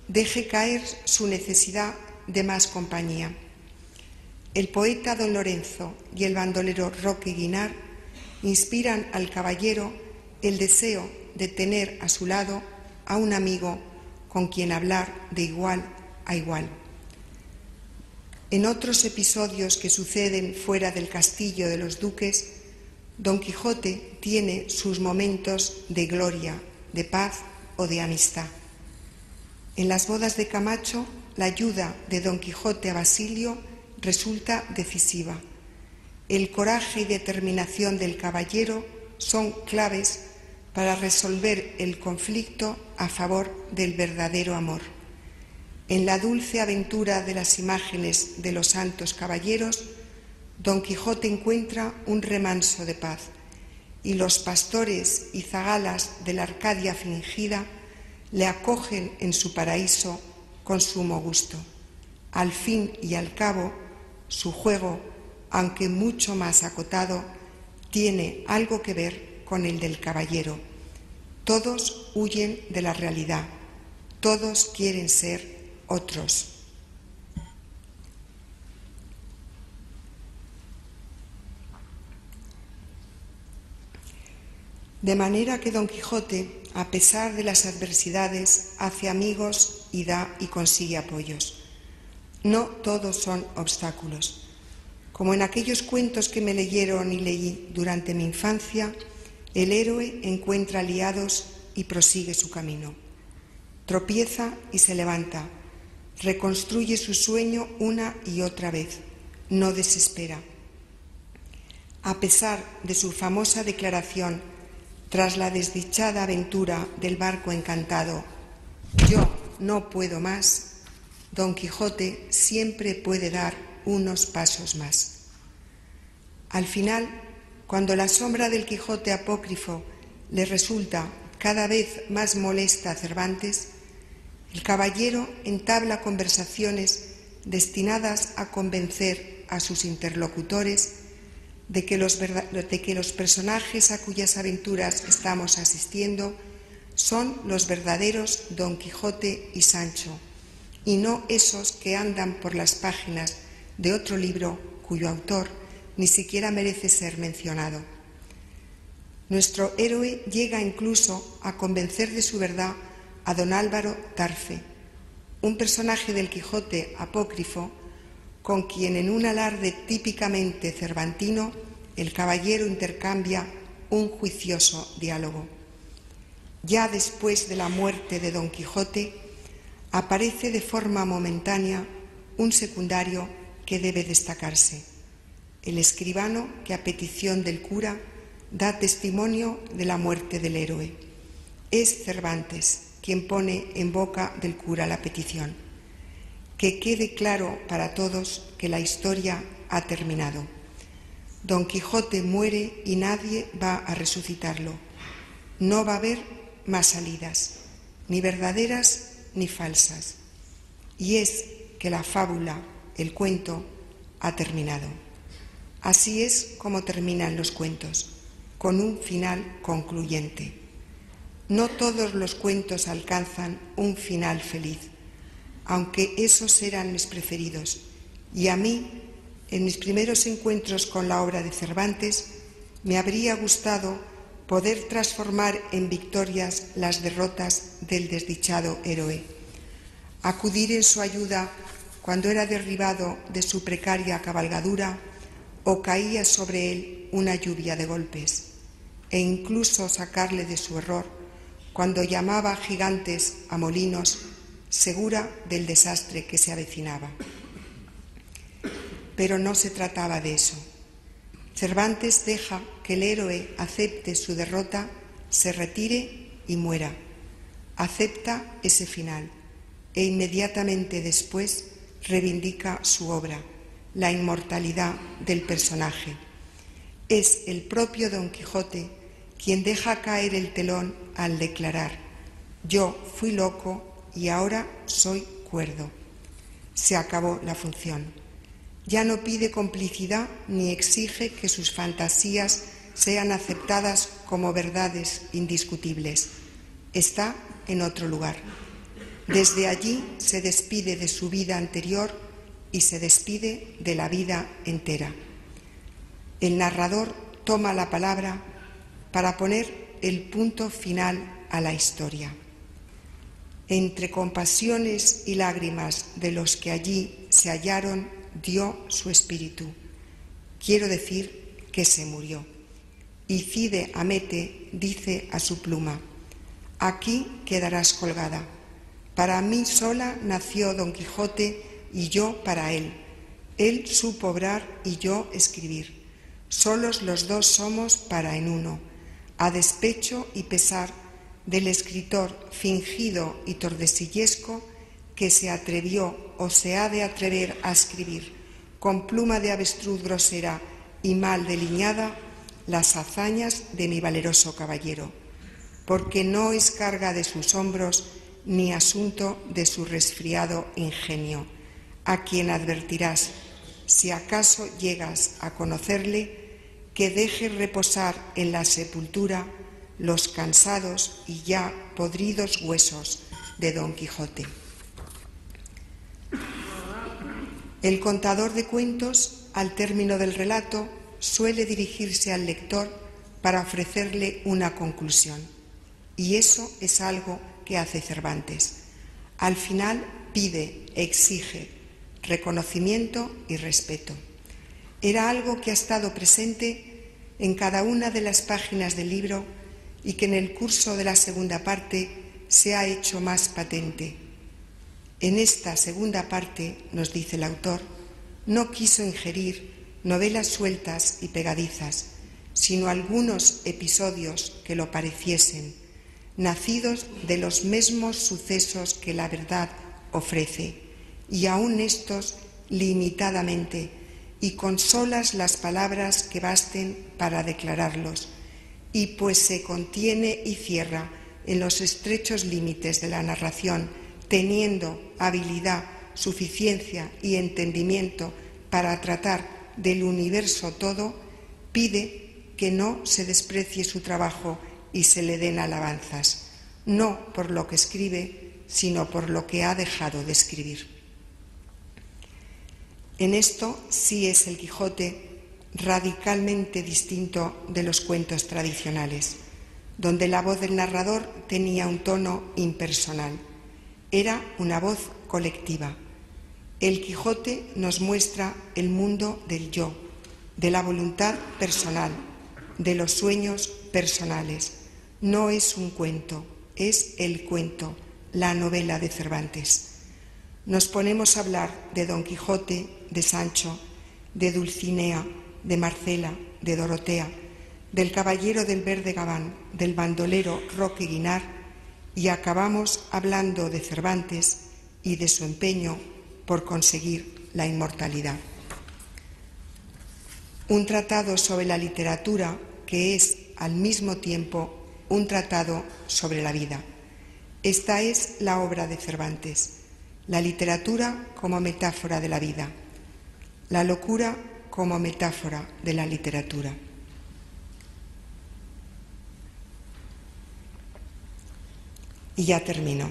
deje caer su necesidad de más compañía. El poeta don Lorenzo y el bandolero Roque Guinart inspiran al caballero el deseo de tener a su lado a un amigo con quien hablar de igual a igual. En otros episodios que suceden fuera del castillo de los duques, Don Quijote tiene sus momentos de gloria, de paz o de amistad. En las bodas de Camacho, la ayuda de Don Quijote a Basilio resulta decisiva. El coraje y determinación del caballero son claves para resolver el conflicto a favor del verdadero amor. En la dulce aventura de las imágenes de los santos caballeros, Don Quijote encuentra un remanso de paz, y los pastores y zagalas de la Arcadia fingida le acogen en su paraíso con sumo gusto. Al fin y al cabo, su juego, aunque mucho más acotado, tiene algo que ver con el del caballero. Todos huyen de la realidad, todos quieren ser otros. De manera que Don Quijote, a pesar de las adversidades, hace amigos y da y consigue apoyos. No todos son obstáculos. Como en aquellos cuentos que me leyeron y leí durante mi infancia, el héroe encuentra aliados y prosigue su camino. Tropieza y se levanta, reconstruye su sueño una y otra vez, no desespera. A pesar de su famosa declaración tras la desdichada aventura del barco encantado, «Yo no puedo más», Don Quijote siempre puede dar unos pasos más. Al final, cuando la sombra del Quijote apócrifo le resulta cada vez más molesta a Cervantes, el caballero entabla conversaciones destinadas a convencer a sus interlocutores de que los personajes a cuyas aventuras estamos asistiendo son los verdaderos Don Quijote y Sancho, y no esos que andan por las páginas de otro libro cuyo autor ni siquiera merece ser mencionado. Nuestro héroe llega incluso a convencer de su verdad a don Álvaro Tarfe, un personaje del Quijote apócrifo con quien en un alarde típicamente cervantino el caballero intercambia un juicioso diálogo. Ya después de la muerte de Don Quijote, aparece de forma momentánea un secundario que debe destacarse, el escribano que a petición del cura da testimonio de la muerte del héroe. Es Cervantes quien pone en boca del cura la petición: que quede claro para todos que la historia ha terminado. Don Quijote muere y nadie va a resucitarlo. No va a haber más salidas, ni verdaderas ni falsas. Y es que la fábula, el cuento, ha terminado. Así es como terminan los cuentos, con un final concluyente. No todos los cuentos alcanzan un final feliz, aunque esos eran mis preferidos, y a mí en mis primeros encuentros con la obra de Cervantes, me habría gustado poder transformar en victorias las derrotas del desdichado héroe, acudir en su ayuda cuando era derribado de su precaria cabalgadura o caía sobre él una lluvia de golpes, e incluso sacarle de su error cuando llamaba gigantes a molinos, segura del desastre que se avecinaba. Pero no se trataba de eso. Cervantes deja que el héroe acepte su derrota, se retire y muera. Acepta ese final e inmediatamente después reivindica su obra, la inmortalidad del personaje. Es el propio Don Quijote quien deja caer el telón al declarar: yo fui loco y ahora soy cuerdo. Se acabó la función. Ya no pide complicidad ni exige que sus fantasías sean aceptadas como verdades indiscutibles. Está en otro lugar. Desde allí se despide de su vida anterior y se despide de la vida entera. El narrador toma la palabra para poner el punto final a la historia. Entre compasiones y lágrimas de los que allí se hallaron, dio su espíritu. Quiero decir que se murió. Y Cide Hamete dice a su pluma: aquí quedarás colgada. Para mí sola nació Don Quijote y yo para él. Él supo obrar y yo escribir. Solos los dos somos para en uno, a despecho y pesar del escritor fingido y tordesillesco que se atrevió o se ha de atrever a escribir con pluma de avestruz grosera y mal delineada las hazañas de mi valeroso caballero, porque no es carga de sus hombros ni asunto de su resfriado ingenio, a quien advertirás, si acaso llegas a conocerle, que deje reposar en la sepultura los cansados y ya podridos huesos de Don Quijote. El contador de cuentos, al término del relato, suele dirigirse al lector para ofrecerle una conclusión, y eso es algo que hace Cervantes. Al final pide, exige reconocimiento y respeto. Era algo que ha estado presente en cada una de las páginas del libro y que en el curso de la segunda parte se ha hecho más patente. En esta segunda parte, nos dice el autor, no quiso ingerir novelas sueltas y pegadizas, sino algunos episodios que lo pareciesen, nacidos de los mismos sucesos que la verdad ofrece, y aun estos limitadamente, y con solas las palabras que basten para declararlos, y pues se contiene y cierra en los estrechos límites de la narración, teniendo habilidad, suficiencia y entendimiento para tratar del universo todo, pide que no se desprecie su trabajo y se le den alabanzas, no por lo que escribe, sino por lo que ha dejado de escribir. En esto sí es el Quijote radicalmente distinto de los cuentos tradicionales, donde la voz del narrador tenía un tono impersonal. Era una voz colectiva. El Quijote nos muestra el mundo del yo, de la voluntad personal, de los sueños personales. No es un cuento, es el cuento, la novela de Cervantes. Nos ponemos a hablar de Don Quijote, de Sancho, de Dulcinea, de Marcela, de Dorotea, del caballero del verde gabán, del bandolero Roque Guinart, y acabamos hablando de Cervantes y de su empeño por conseguir la inmortalidad. Un tratado sobre la literatura que es al mismo tiempo un tratado sobre la vida. Esta es la obra de Cervantes, la literatura como metáfora de la vida, la locura como metáfora de la literatura. Y ya termino.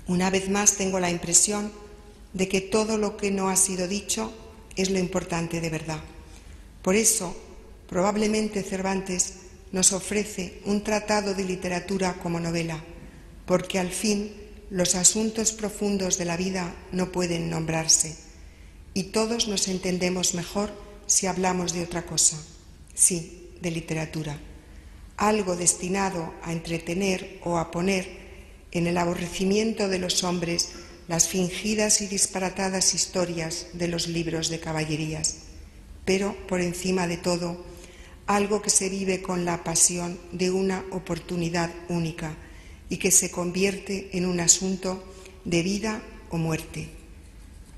Una vez más tengo la impresión de que todo lo que no ha sido dicho es lo importante de verdad. Por eso, probablemente Cervantes nos ofrece un tratado de literatura como novela, porque al fin los asuntos profundos de la vida no pueden nombrarse, y todos nos entendemos mejor si hablamos de otra cosa, sí, de literatura, algo destinado a entretener o a poner en el aborrecimiento de los hombres las fingidas y disparatadas historias de los libros de caballerías, pero, por encima de todo, algo que se vive con la pasión de una oportunidad única y que se convierte en un asunto de vida o muerte.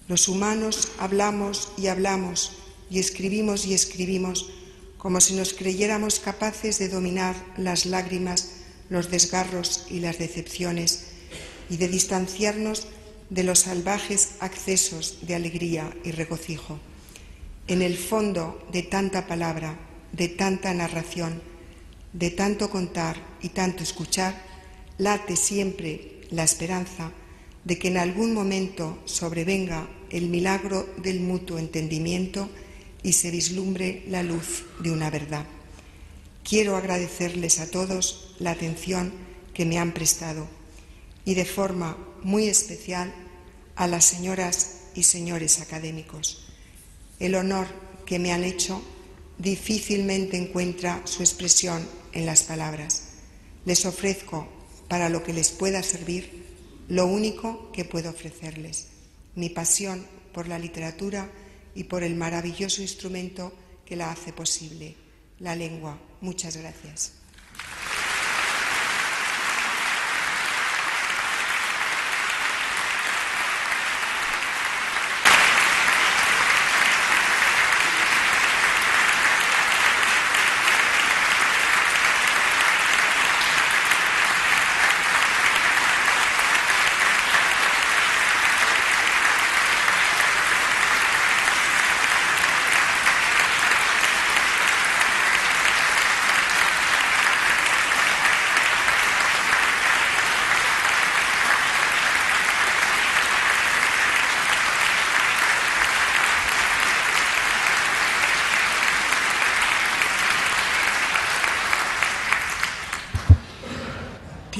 Los humanos hablamos y hablamos y escribimos como si nos creyéramos capaces de dominar las lágrimas, los desgarros y las decepciones y de distanciarnos de los salvajes accesos de alegría y regocijo. En el fondo de tanta palabra, de tanta narración, de tanto contar y tanto escuchar, late siempre la esperanza de que en algún momento sobrevenga el milagro del mutuo entendimiento y se vislumbre la luz de una verdad. Quiero agradecerles a todos la atención que me han prestado y de forma muy especial a las señoras y señores académicos. El honor que me han hecho difícilmente encuentra su expresión en las palabras. Les ofrezco, para lo que les pueda servir, lo único que puedo ofrecerles, mi pasión por la literatura y por el maravilloso instrumento que la hace posible, la lengua. Muchas gracias.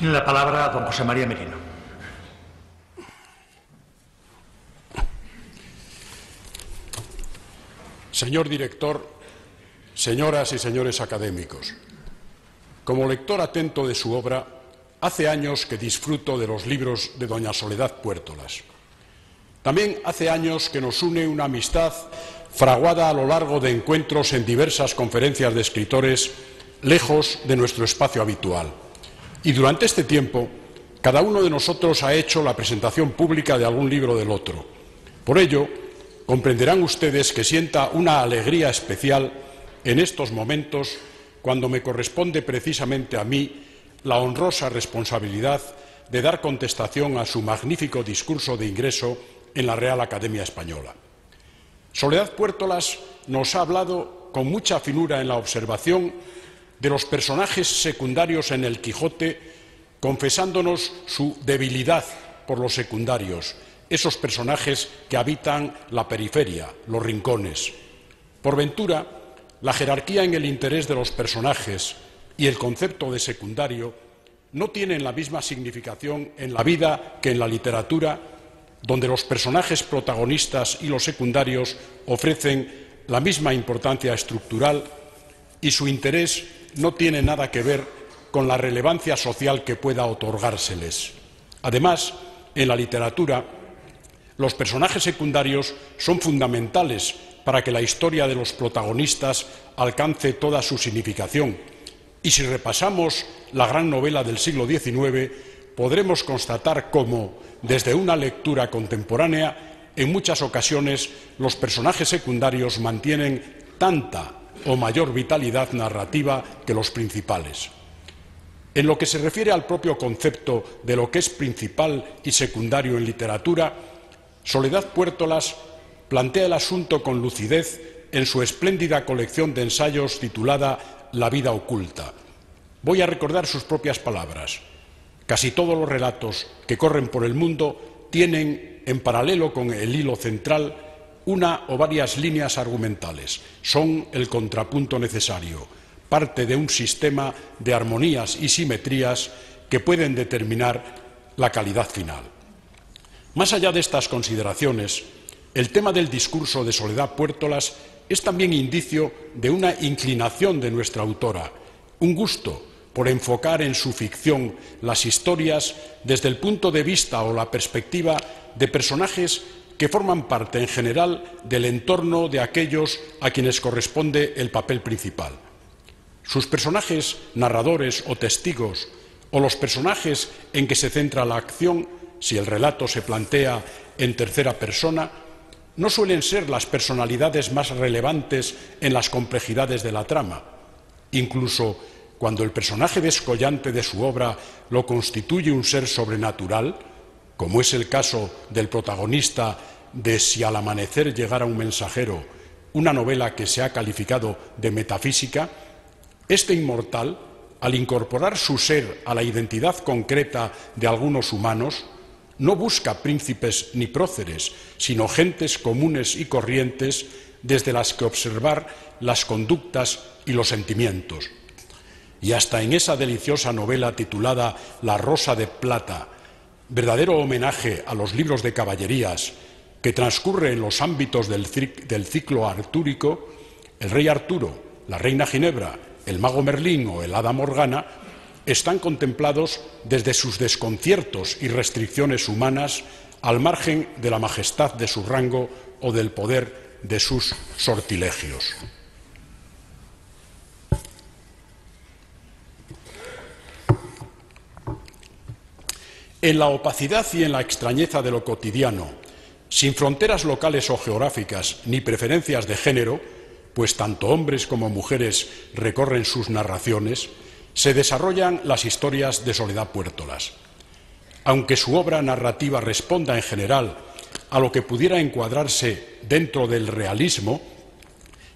Tiene la palabra don José María Merino. Señor director, señoras y señores académicos, como lector atento de su obra, hace años que disfruto de los libros de doña Soledad Puertolas. También hace años que nos une una amistad fraguada a lo largo de encuentros en diversas conferencias de escritores lejos de nuestro espacio habitual. Y durante este tiempo, cada uno de nosotros ha hecho la presentación pública de algún libro del otro. Por ello, comprenderán ustedes que sienta una alegría especial en estos momentos cuando me corresponde precisamente a mí la honrosa responsabilidad de dar contestación a su magnífico discurso de ingreso en la Real Academia Española. Soledad Puertolas nos ha hablado con mucha finura en la observación de los personajes secundarios en el Quijote, confesándonos su debilidad por los secundarios, esos personajes que habitan la periferia, los rincones. Por ventura, la jerarquía en el interés de los personajes y el concepto de secundario no tienen la misma significación en la vida que en la literatura, donde los personajes protagonistas y los secundarios ofrecen la misma importancia estructural y su interés no tiene nada que ver con la relevancia social que pueda otorgárseles. Además, en la literatura, los personajes secundarios son fundamentales para que la historia de los protagonistas alcance toda su significación. Y si repasamos la gran novela del siglo XIX, podremos constatar cómo, desde una lectura contemporánea, en muchas ocasiones los personajes secundarios mantienen tanta o mayor vitalidad narrativa que los principales. En lo que se refiere al propio concepto de lo que es principal y secundario en literatura, Soledad Puertolas plantea el asunto con lucidez en su espléndida colección de ensayos titulada La vida oculta. Voy a recordar sus propias palabras. Casi todos los relatos que corren por el mundo tienen, en paralelo con el hilo central, una o varias líneas argumentales. Son el contrapunto necesario, parte de un sistema de armonías y simetrías que pueden determinar la calidad final. Más allá de estas consideraciones, el tema del discurso de Soledad Puertolas es también indicio de una inclinación de nuestra autora, un gusto por enfocar en su ficción las historias desde el punto de vista o la perspectiva de personajes que forman parte en general del entorno de aquellos a quienes corresponde el papel principal. Sus personajes narradores o testigos, o los personajes en que se centra la acción, si el relato se plantea en tercera persona, no suelen ser las personalidades más relevantes en las complejidades de la trama. Incluso cuando el personaje descollante de su obra lo constituye un ser sobrenatural, como es el caso del protagonista de Si al amanecer llegara un mensajero, una novela que se ha calificado de metafísica, este inmortal, al incorporar su ser a la identidad concreta de algunos humanos, no busca príncipes ni próceres, sino gentes comunes y corrientes desde las que observar las conductas y los sentimientos. Y hasta en esa deliciosa novela titulada La Rosa de Plata, verdadero homenaje a los libros de caballerías que transcurre en los ámbitos del ciclo artúrico, el rey Arturo, la reina Ginebra, el mago Merlín o el hada Morgana están contemplados desde sus desconciertos y restricciones humanas al margen de la majestad de su rango o del poder de sus sortilegios. En la opacidad y en la extrañeza de lo cotidiano, sin fronteras locales o geográficas ni preferencias de género, pues tanto hombres como mujeres recorren sus narraciones, se desarrollan las historias de Soledad Puertolas. Aunque su obra narrativa responda en general a lo que pudiera encuadrarse dentro del realismo,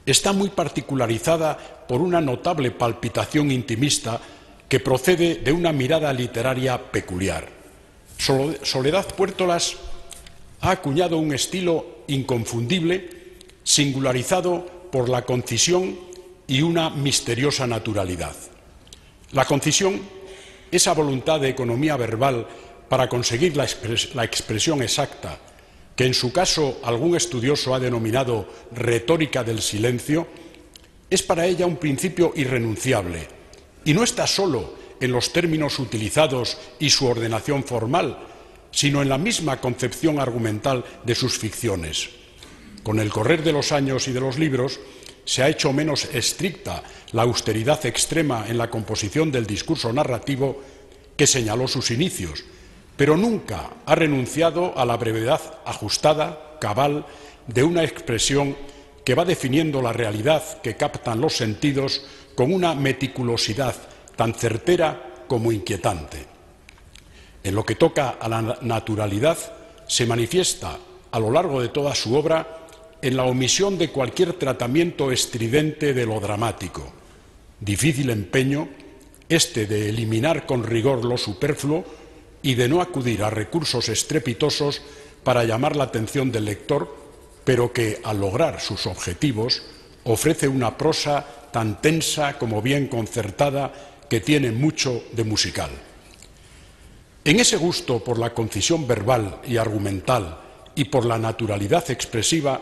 está muy particularizada por una notable palpitación intimista que procede de una mirada literaria peculiar. Soledad Puertolas ha acuñado un estilo inconfundible, singularizado por la concisión y una misteriosa naturalidad. La concisión, esa voluntad de economía verbal para conseguir la expresión exacta, que en su caso algún estudioso ha denominado retórica del silencio, es para ella un principio irrenunciable y no está solo en los términos utilizados y su ordenación formal, sino en la misma concepción argumental de sus ficciones. Con el correr de los años y de los libros, se ha hecho menos estricta la austeridad extrema en la composición del discurso narrativo que señaló sus inicios, pero nunca ha renunciado a la brevedad ajustada, cabal, de una expresión que va definiendo la realidad que captan los sentidos con una meticulosidad tan certera como inquietante. En lo que toca a la naturalidad, se manifiesta a lo largo de toda su obra en la omisión de cualquier tratamiento estridente de lo dramático. Difícil empeño este de eliminar con rigor lo superfluo y de no acudir a recursos estrepitosos para llamar la atención del lector, pero que, al lograr sus objetivos, ofrece una prosa tan tensa como bien concertada que tiene mucho de musical. En ese gusto por la concisión verbal y argumental y por la naturalidad expresiva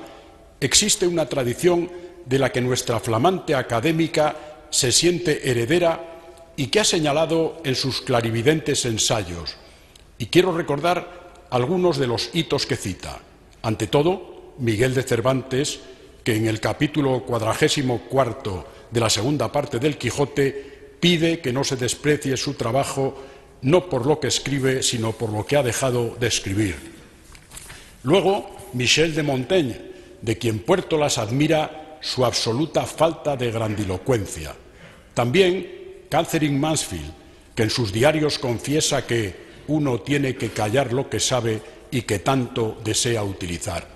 existe una tradición de la que nuestra flamante académica se siente heredera y que ha señalado en sus clarividentes ensayos. Y quiero recordar algunos de los hitos que cita. Ante todo, Miguel de Cervantes, que en el capítulo 44 de la segunda parte del Quijote pide que no se desprecie su trabajo no por lo que escribe, sino por lo que ha dejado de escribir. Luego, Michel de Montaigne, de quien Puertolas admira su absoluta falta de grandilocuencia. También Catherine Mansfield, que en sus diarios confiesa que uno tiene que callar lo que sabe y que tanto desea utilizar.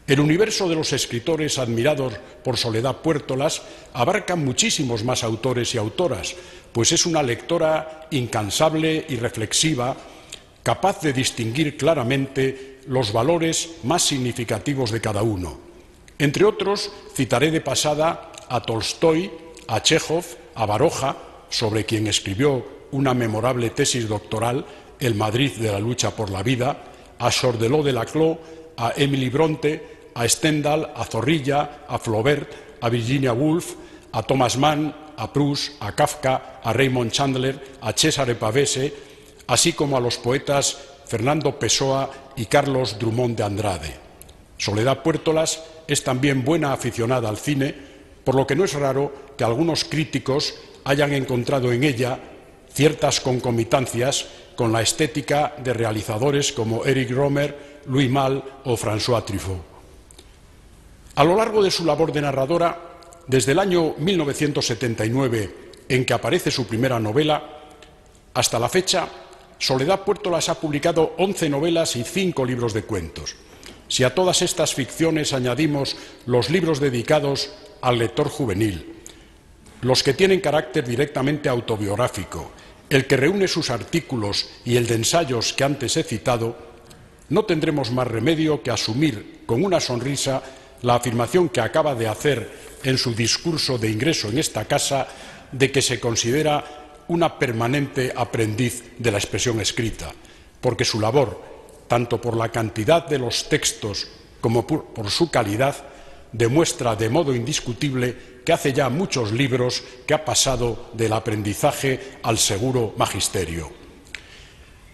El universo de los escritores admirados por Soledad Puertolas abarca muchísimos más autores y autoras, pues es una lectora incansable y reflexiva, capaz de distinguir claramente los valores más significativos de cada uno. Entre otros, citaré de pasada a Tolstói, a Chejov, a Baroja, sobre quien escribió una memorable tesis doctoral, El Madrid de la lucha por la vida, a Chordelot de Laclos, a Emily Bronte, a Stendhal, a Zorrilla, a Flaubert, a Virginia Woolf, a Thomas Mann, a Proust, a Kafka, a Raymond Chandler, a Cesare Pavese, así como a los poetas Fernando Pessoa y Carlos Drummond de Andrade. Soledad Puertolas es también buena aficionada al cine, por lo que no es raro que algunos críticos hayan encontrado en ella ciertas concomitancias con la estética de realizadores como Eric Rohmer, Louis Malle o François Truffaut. A lo largo de su labor de narradora, desde el año 1979, en que aparece su primera novela, hasta la fecha, Soledad Puertolas ha publicado 11 novelas y 5 libros de cuentos. Si a todas estas ficciones añadimos los libros dedicados al lector juvenil, los que tienen carácter directamente autobiográfico, el que reúne sus artículos y el de ensayos que antes he citado, no tendremos más remedio que asumir con una sonrisa la afirmación que acaba de hacer en su discurso de ingreso en esta casa de que se considera una permanente aprendiz de la expresión escrita, porque su labor, tanto por la cantidad de los textos como por su calidad, demuestra de modo indiscutible que hace ya muchos libros que ha pasado del aprendizaje al seguro magisterio.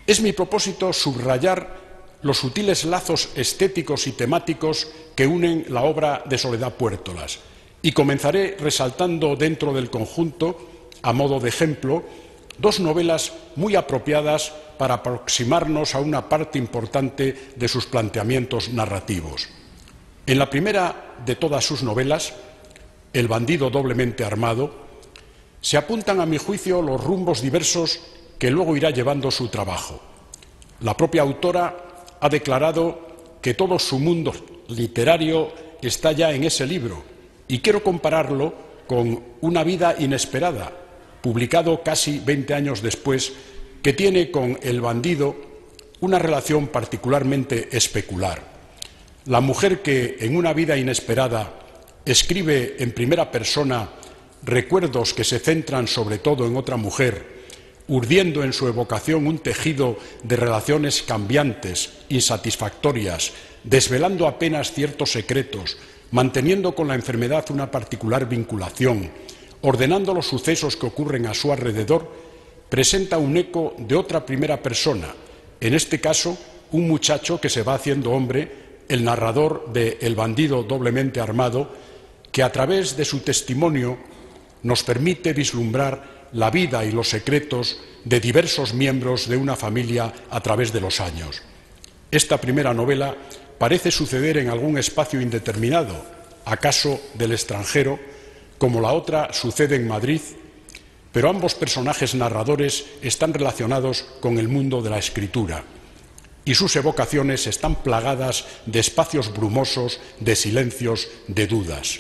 Es mi propósito subrayar los sutiles lazos estéticos y temáticos que unen la obra de Soledad Puertolas, y comenzaré resaltando dentro del conjunto, a modo de ejemplo, dos novelas muy apropiadas para aproximarnos a una parte importante de sus planteamientos narrativos. En la primera de todas sus novelas, El bandido doblemente armado, se apuntan a mi juicio los rumbos diversos que luego irá llevando su trabajo. La propia autora ha declarado que todo su mundo literario está ya en ese libro, y quiero compararlo con Una vida inesperada, publicado casi 20 años después, que tiene con El bandido una relación particularmente especular. La mujer que en Una vida inesperada escribe en primera persona recuerdos que se centran sobre todo en otra mujer, urdiendo en su evocación un tejido de relaciones cambiantes, insatisfactorias, desvelando apenas ciertos secretos, manteniendo con la enfermedad una particular vinculación, ordenando los sucesos que ocurren a su alrededor, presenta un eco de otra primera persona, en este caso un muchacho que se va haciendo hombre, el narrador de El bandido doblemente armado, que a través de su testimonio nos permite vislumbrar la vida y los secretos de diversos miembros de una familia a través de los años. Esta primera novela parece suceder en algún espacio indeterminado, acaso del extranjero, como la otra sucede en Madrid, pero ambos personajes narradores están relacionados con el mundo de la escritura y sus evocaciones están plagadas de espacios brumosos, de silencios, de dudas.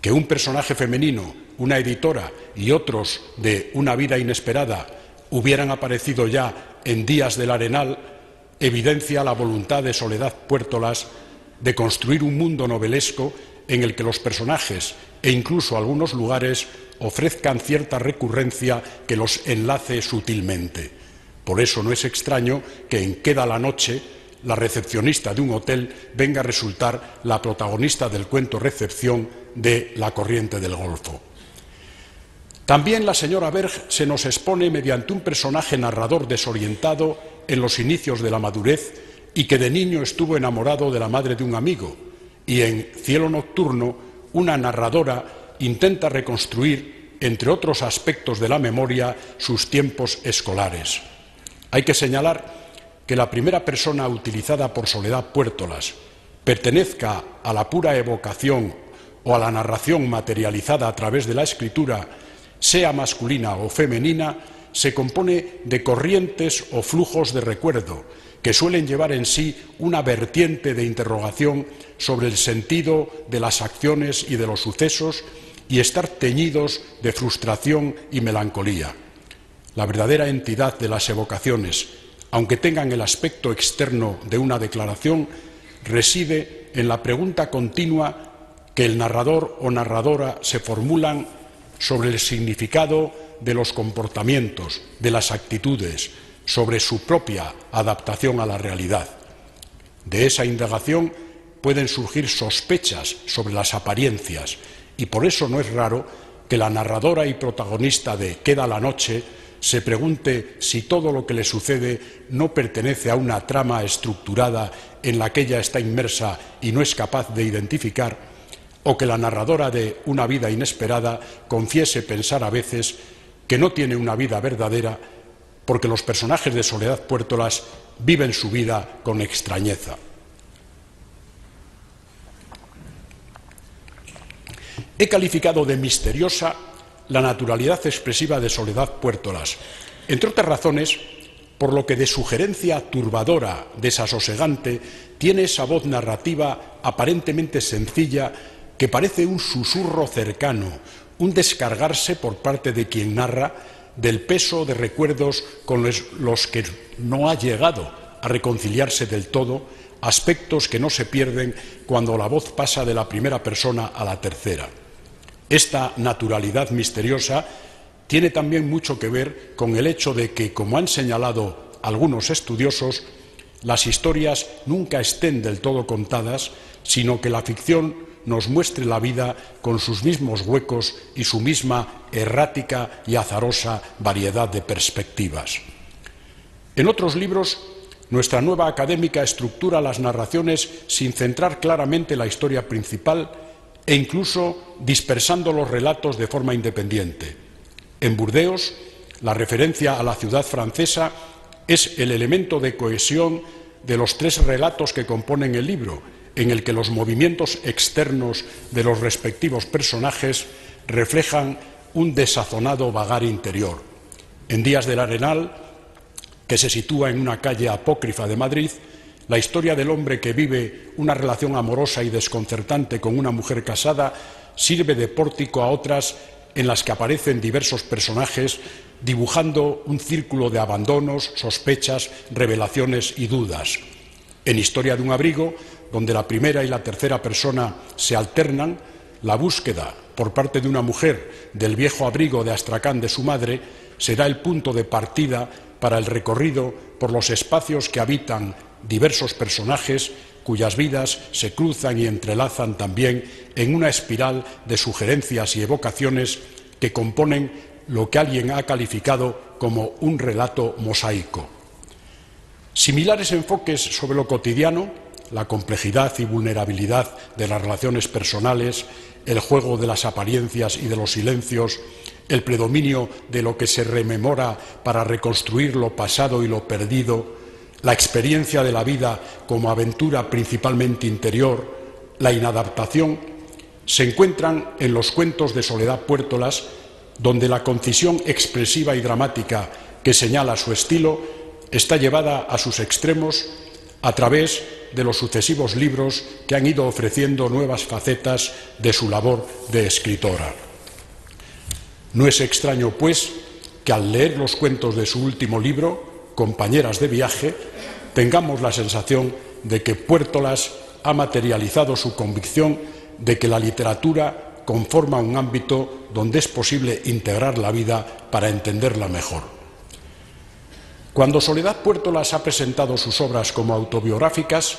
Que un personaje femenino, una editora y otros de Una vida inesperada hubieran aparecido ya en Días del Arenal evidencia la voluntad de Soledad Puertolas de construir un mundo novelesco en el que los personajes e incluso algunos lugares ofrezcan cierta recurrencia que los enlace sutilmente. Por eso no es extraño que en Queda la noche la recepcionista de un hotel venga a resultar la protagonista del cuento Recepción de La corriente del Golfo. También la señora Berg se nos expone mediante un personaje narrador desorientado en los inicios de la madurez y que de niño estuvo enamorado de la madre de un amigo, y en Cielo nocturno una narradora intenta reconstruir, entre otros aspectos de la memoria, sus tiempos escolares. Hay que señalar que la primera persona utilizada por Soledad Puertolas, pertenezca a la pura evocación o a la narración materializada a través de la escritura, sea masculina o femenina, se compone de corrientes o flujos de recuerdo que suelen llevar en sí una vertiente de interrogación sobre el sentido de las acciones y de los sucesos y estar teñidos de frustración y melancolía. La verdadera entidad de las evocaciones, aunque tengan el aspecto externo de una declaración, reside en la pregunta continua que el narrador o narradora se formulan sobre el significado de los comportamientos, de las actitudes, sobre su propia adaptación a la realidad. De esa indagación pueden surgir sospechas sobre las apariencias y por eso no es raro que la narradora y protagonista de Queda la noche se pregunte si todo lo que le sucede no pertenece a una trama estructurada en la que ella está inmersa y no es capaz de identificar, o que la narradora de Una vida inesperada confiese pensar a veces que no tiene una vida verdadera porque los personajes de Soledad Puertolas viven su vida con extrañeza. He calificado de misteriosa la naturalidad expresiva de Soledad Puertolas, entre otras razones, por lo que de sugerencia turbadora, desasosegante, tiene esa voz narrativa aparentemente sencilla que parece un susurro cercano, un descargarse por parte de quien narra del peso de recuerdos con los que no ha llegado a reconciliarse del todo, aspectos que no se pierden cuando la voz pasa de la primera persona a la tercera. Esta naturalidad misteriosa tiene también mucho que ver con el hecho de que, como han señalado algunos estudiosos, las historias nunca estén del todo contadas, sino que la ficción nos muestre la vida con sus mismos huecos y su misma errática y azarosa variedad de perspectivas. En otros libros, nuestra nueva académica estructura las narraciones sin centrar claramente la historia principal e incluso dispersando los relatos de forma independiente. En Burdeos, la referencia a la ciudad francesa es el elemento de cohesión de los tres relatos que componen el libro, en el que los movimientos externos de los respectivos personajes reflejan un desazonado vagar interior. En Días del Arenal, que se sitúa en una calle apócrifa de Madrid, la historia del hombre que vive una relación amorosa y desconcertante con una mujer casada sirve de pórtico a otras en las que aparecen diversos personajes dibujando un círculo de abandonos, sospechas, revelaciones y dudas. En Historia de un abrigo, donde la primera y la tercera persona se alternan, la búsqueda por parte de una mujer del viejo abrigo de Astracán de su madre será el punto de partida para el recorrido por los espacios que habitan diversos personajes cuyas vidas se cruzan y entrelazan también en una espiral de sugerencias y evocaciones que componen lo que alguien ha calificado como un relato mosaico. Similares enfoques sobre lo cotidiano, la complejidad y vulnerabilidad de las relaciones personales, el juego de las apariencias y de los silencios, el predominio de lo que se rememora para reconstruir lo pasado y lo perdido, la experiencia de la vida como aventura principalmente interior, la inadaptación, se encuentran en los cuentos de Soledad Puertolas, donde la concisión expresiva y dramática que señala su estilo está llevada a sus extremos a través de los sucesivos libros que han ido ofreciendo nuevas facetas de su labor de escritora. No es extraño, pues, que al leer los cuentos de su último libro, Compañeras de viaje, tengamos la sensación de que Puertolas ha materializado su convicción de que la literatura conforma un ámbito donde es posible integrar la vida para entenderla mejor. Cuando Soledad Puertolas ha presentado sus obras como autobiográficas,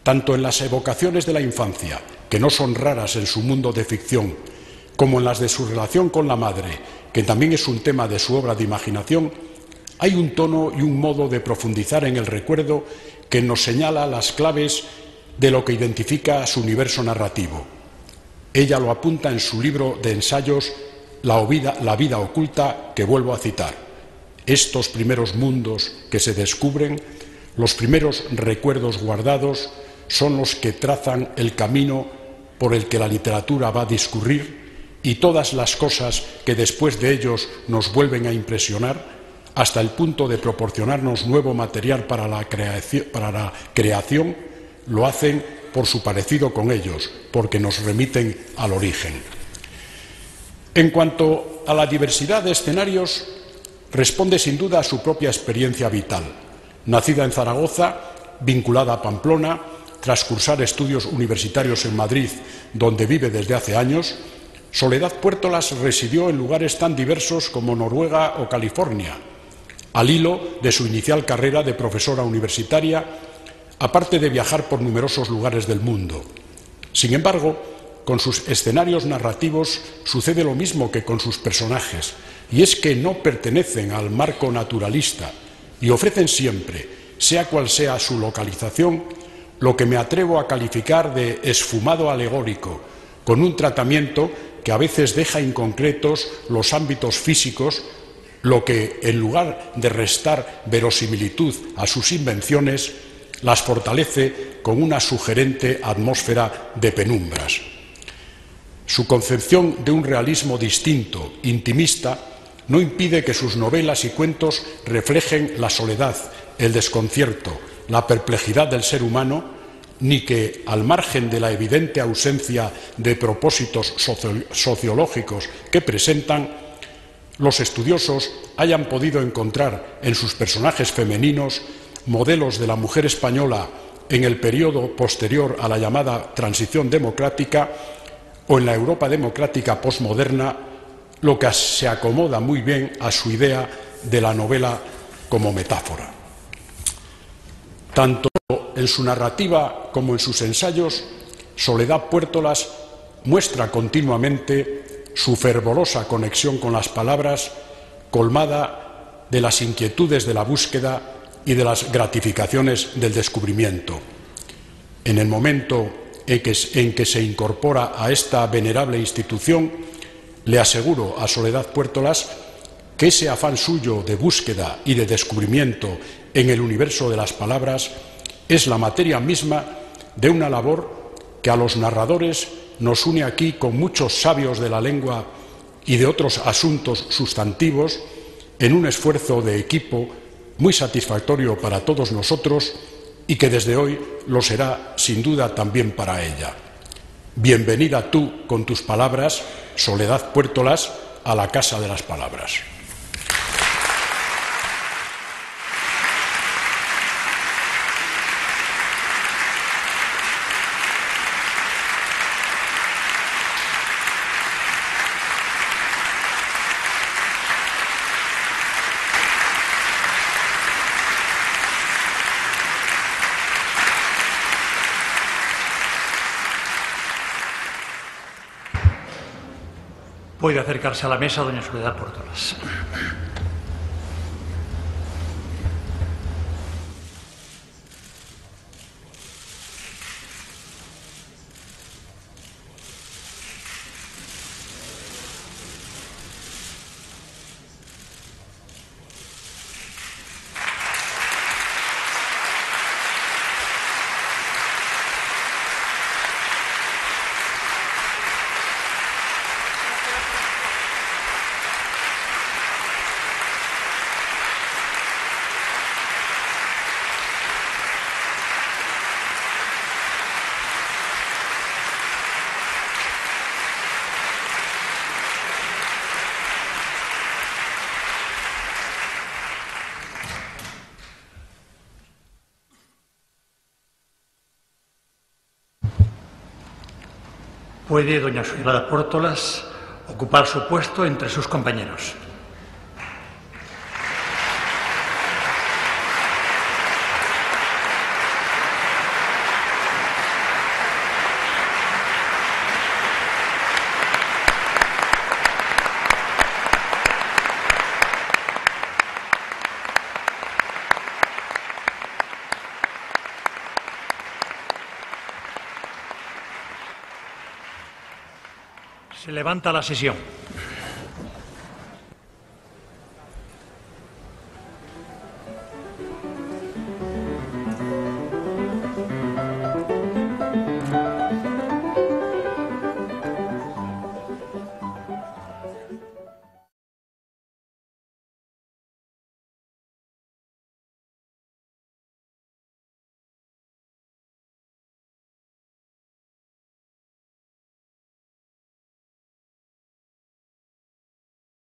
tanto en las evocaciones de la infancia, que no son raras en su mundo de ficción, como en las de su relación con la madre, que también es un tema de su obra de imaginación, hay un tono y un modo de profundizar en el recuerdo que nos señala las claves de lo que identifica su universo narrativo. Ella lo apunta en su libro de ensayos La vida oculta, que vuelvo a citar. Estos primeros mundos que se descubren, los primeros recuerdos guardados, son los que trazan el camino por el que la literatura va a discurrir, y todas las cosas que después de ellos nos vuelven a impresionar, hasta el punto de proporcionarnos nuevo material para la creación, lo hacen por su parecido con ellos, porque nos remiten al origen. En cuanto a la diversidad de escenarios, responde sin duda a su propia experiencia vital. Nacida en Zaragoza, vinculada a Pamplona, tras cursar estudios universitarios en Madrid, donde vive desde hace años, Soledad Puertolas residió en lugares tan diversos como Noruega o California, al hilo de su inicial carrera de profesora universitaria, aparte de viajar por numerosos lugares del mundo. Sin embargo, con sus escenarios narrativos sucede lo mismo que con sus personajes, y es que no pertenecen al marco naturalista y ofrecen siempre, sea cual sea su localización, lo que me atrevo a calificar de esfumado alegórico, con un tratamiento que a veces deja inconcretos los ámbitos físicos, lo que, en lugar de restar verosimilitud a sus invenciones, las fortalece con una sugerente atmósfera de penumbras. Su concepción de un realismo distinto, intimista, no impide que sus novelas y cuentos reflejen la soledad, el desconcierto, la perplejidad del ser humano, ni que, al margen de la evidente ausencia de propósitos sociológicos que presentan, los estudiosos hayan podido encontrar en sus personajes femeninos modelos de la mujer española en el periodo posterior a la llamada transición democrática o en la Europa democrática posmoderna, lo que se acomoda muy bien a su idea de la novela como metáfora. Tanto en su narrativa como en sus ensayos, Soledad Puertolas muestra continuamente su fervorosa conexión con las palabras, colmada de las inquietudes de la búsqueda y de las gratificaciones del descubrimiento. En el momento en que se incorpora a esta venerable institución, le aseguro a Soledad Puertolas que ese afán suyo de búsqueda y de descubrimiento en el universo de las palabras es la materia misma de una labor que a los narradores nos une aquí con muchos sabios de la lengua y de otros asuntos sustantivos en un esfuerzo de equipo muy satisfactorio para todos nosotros y que desde hoy lo será sin duda también para ella. Bienvenida tú con tus palabras, Soledad Puertolas, a la Casa de las Palabras. Puede acercarse a la mesa doña Soledad Puertolas. Puede doña Soledad Puertolas ocupar su puesto entre sus compañeros. Se levanta la sesión.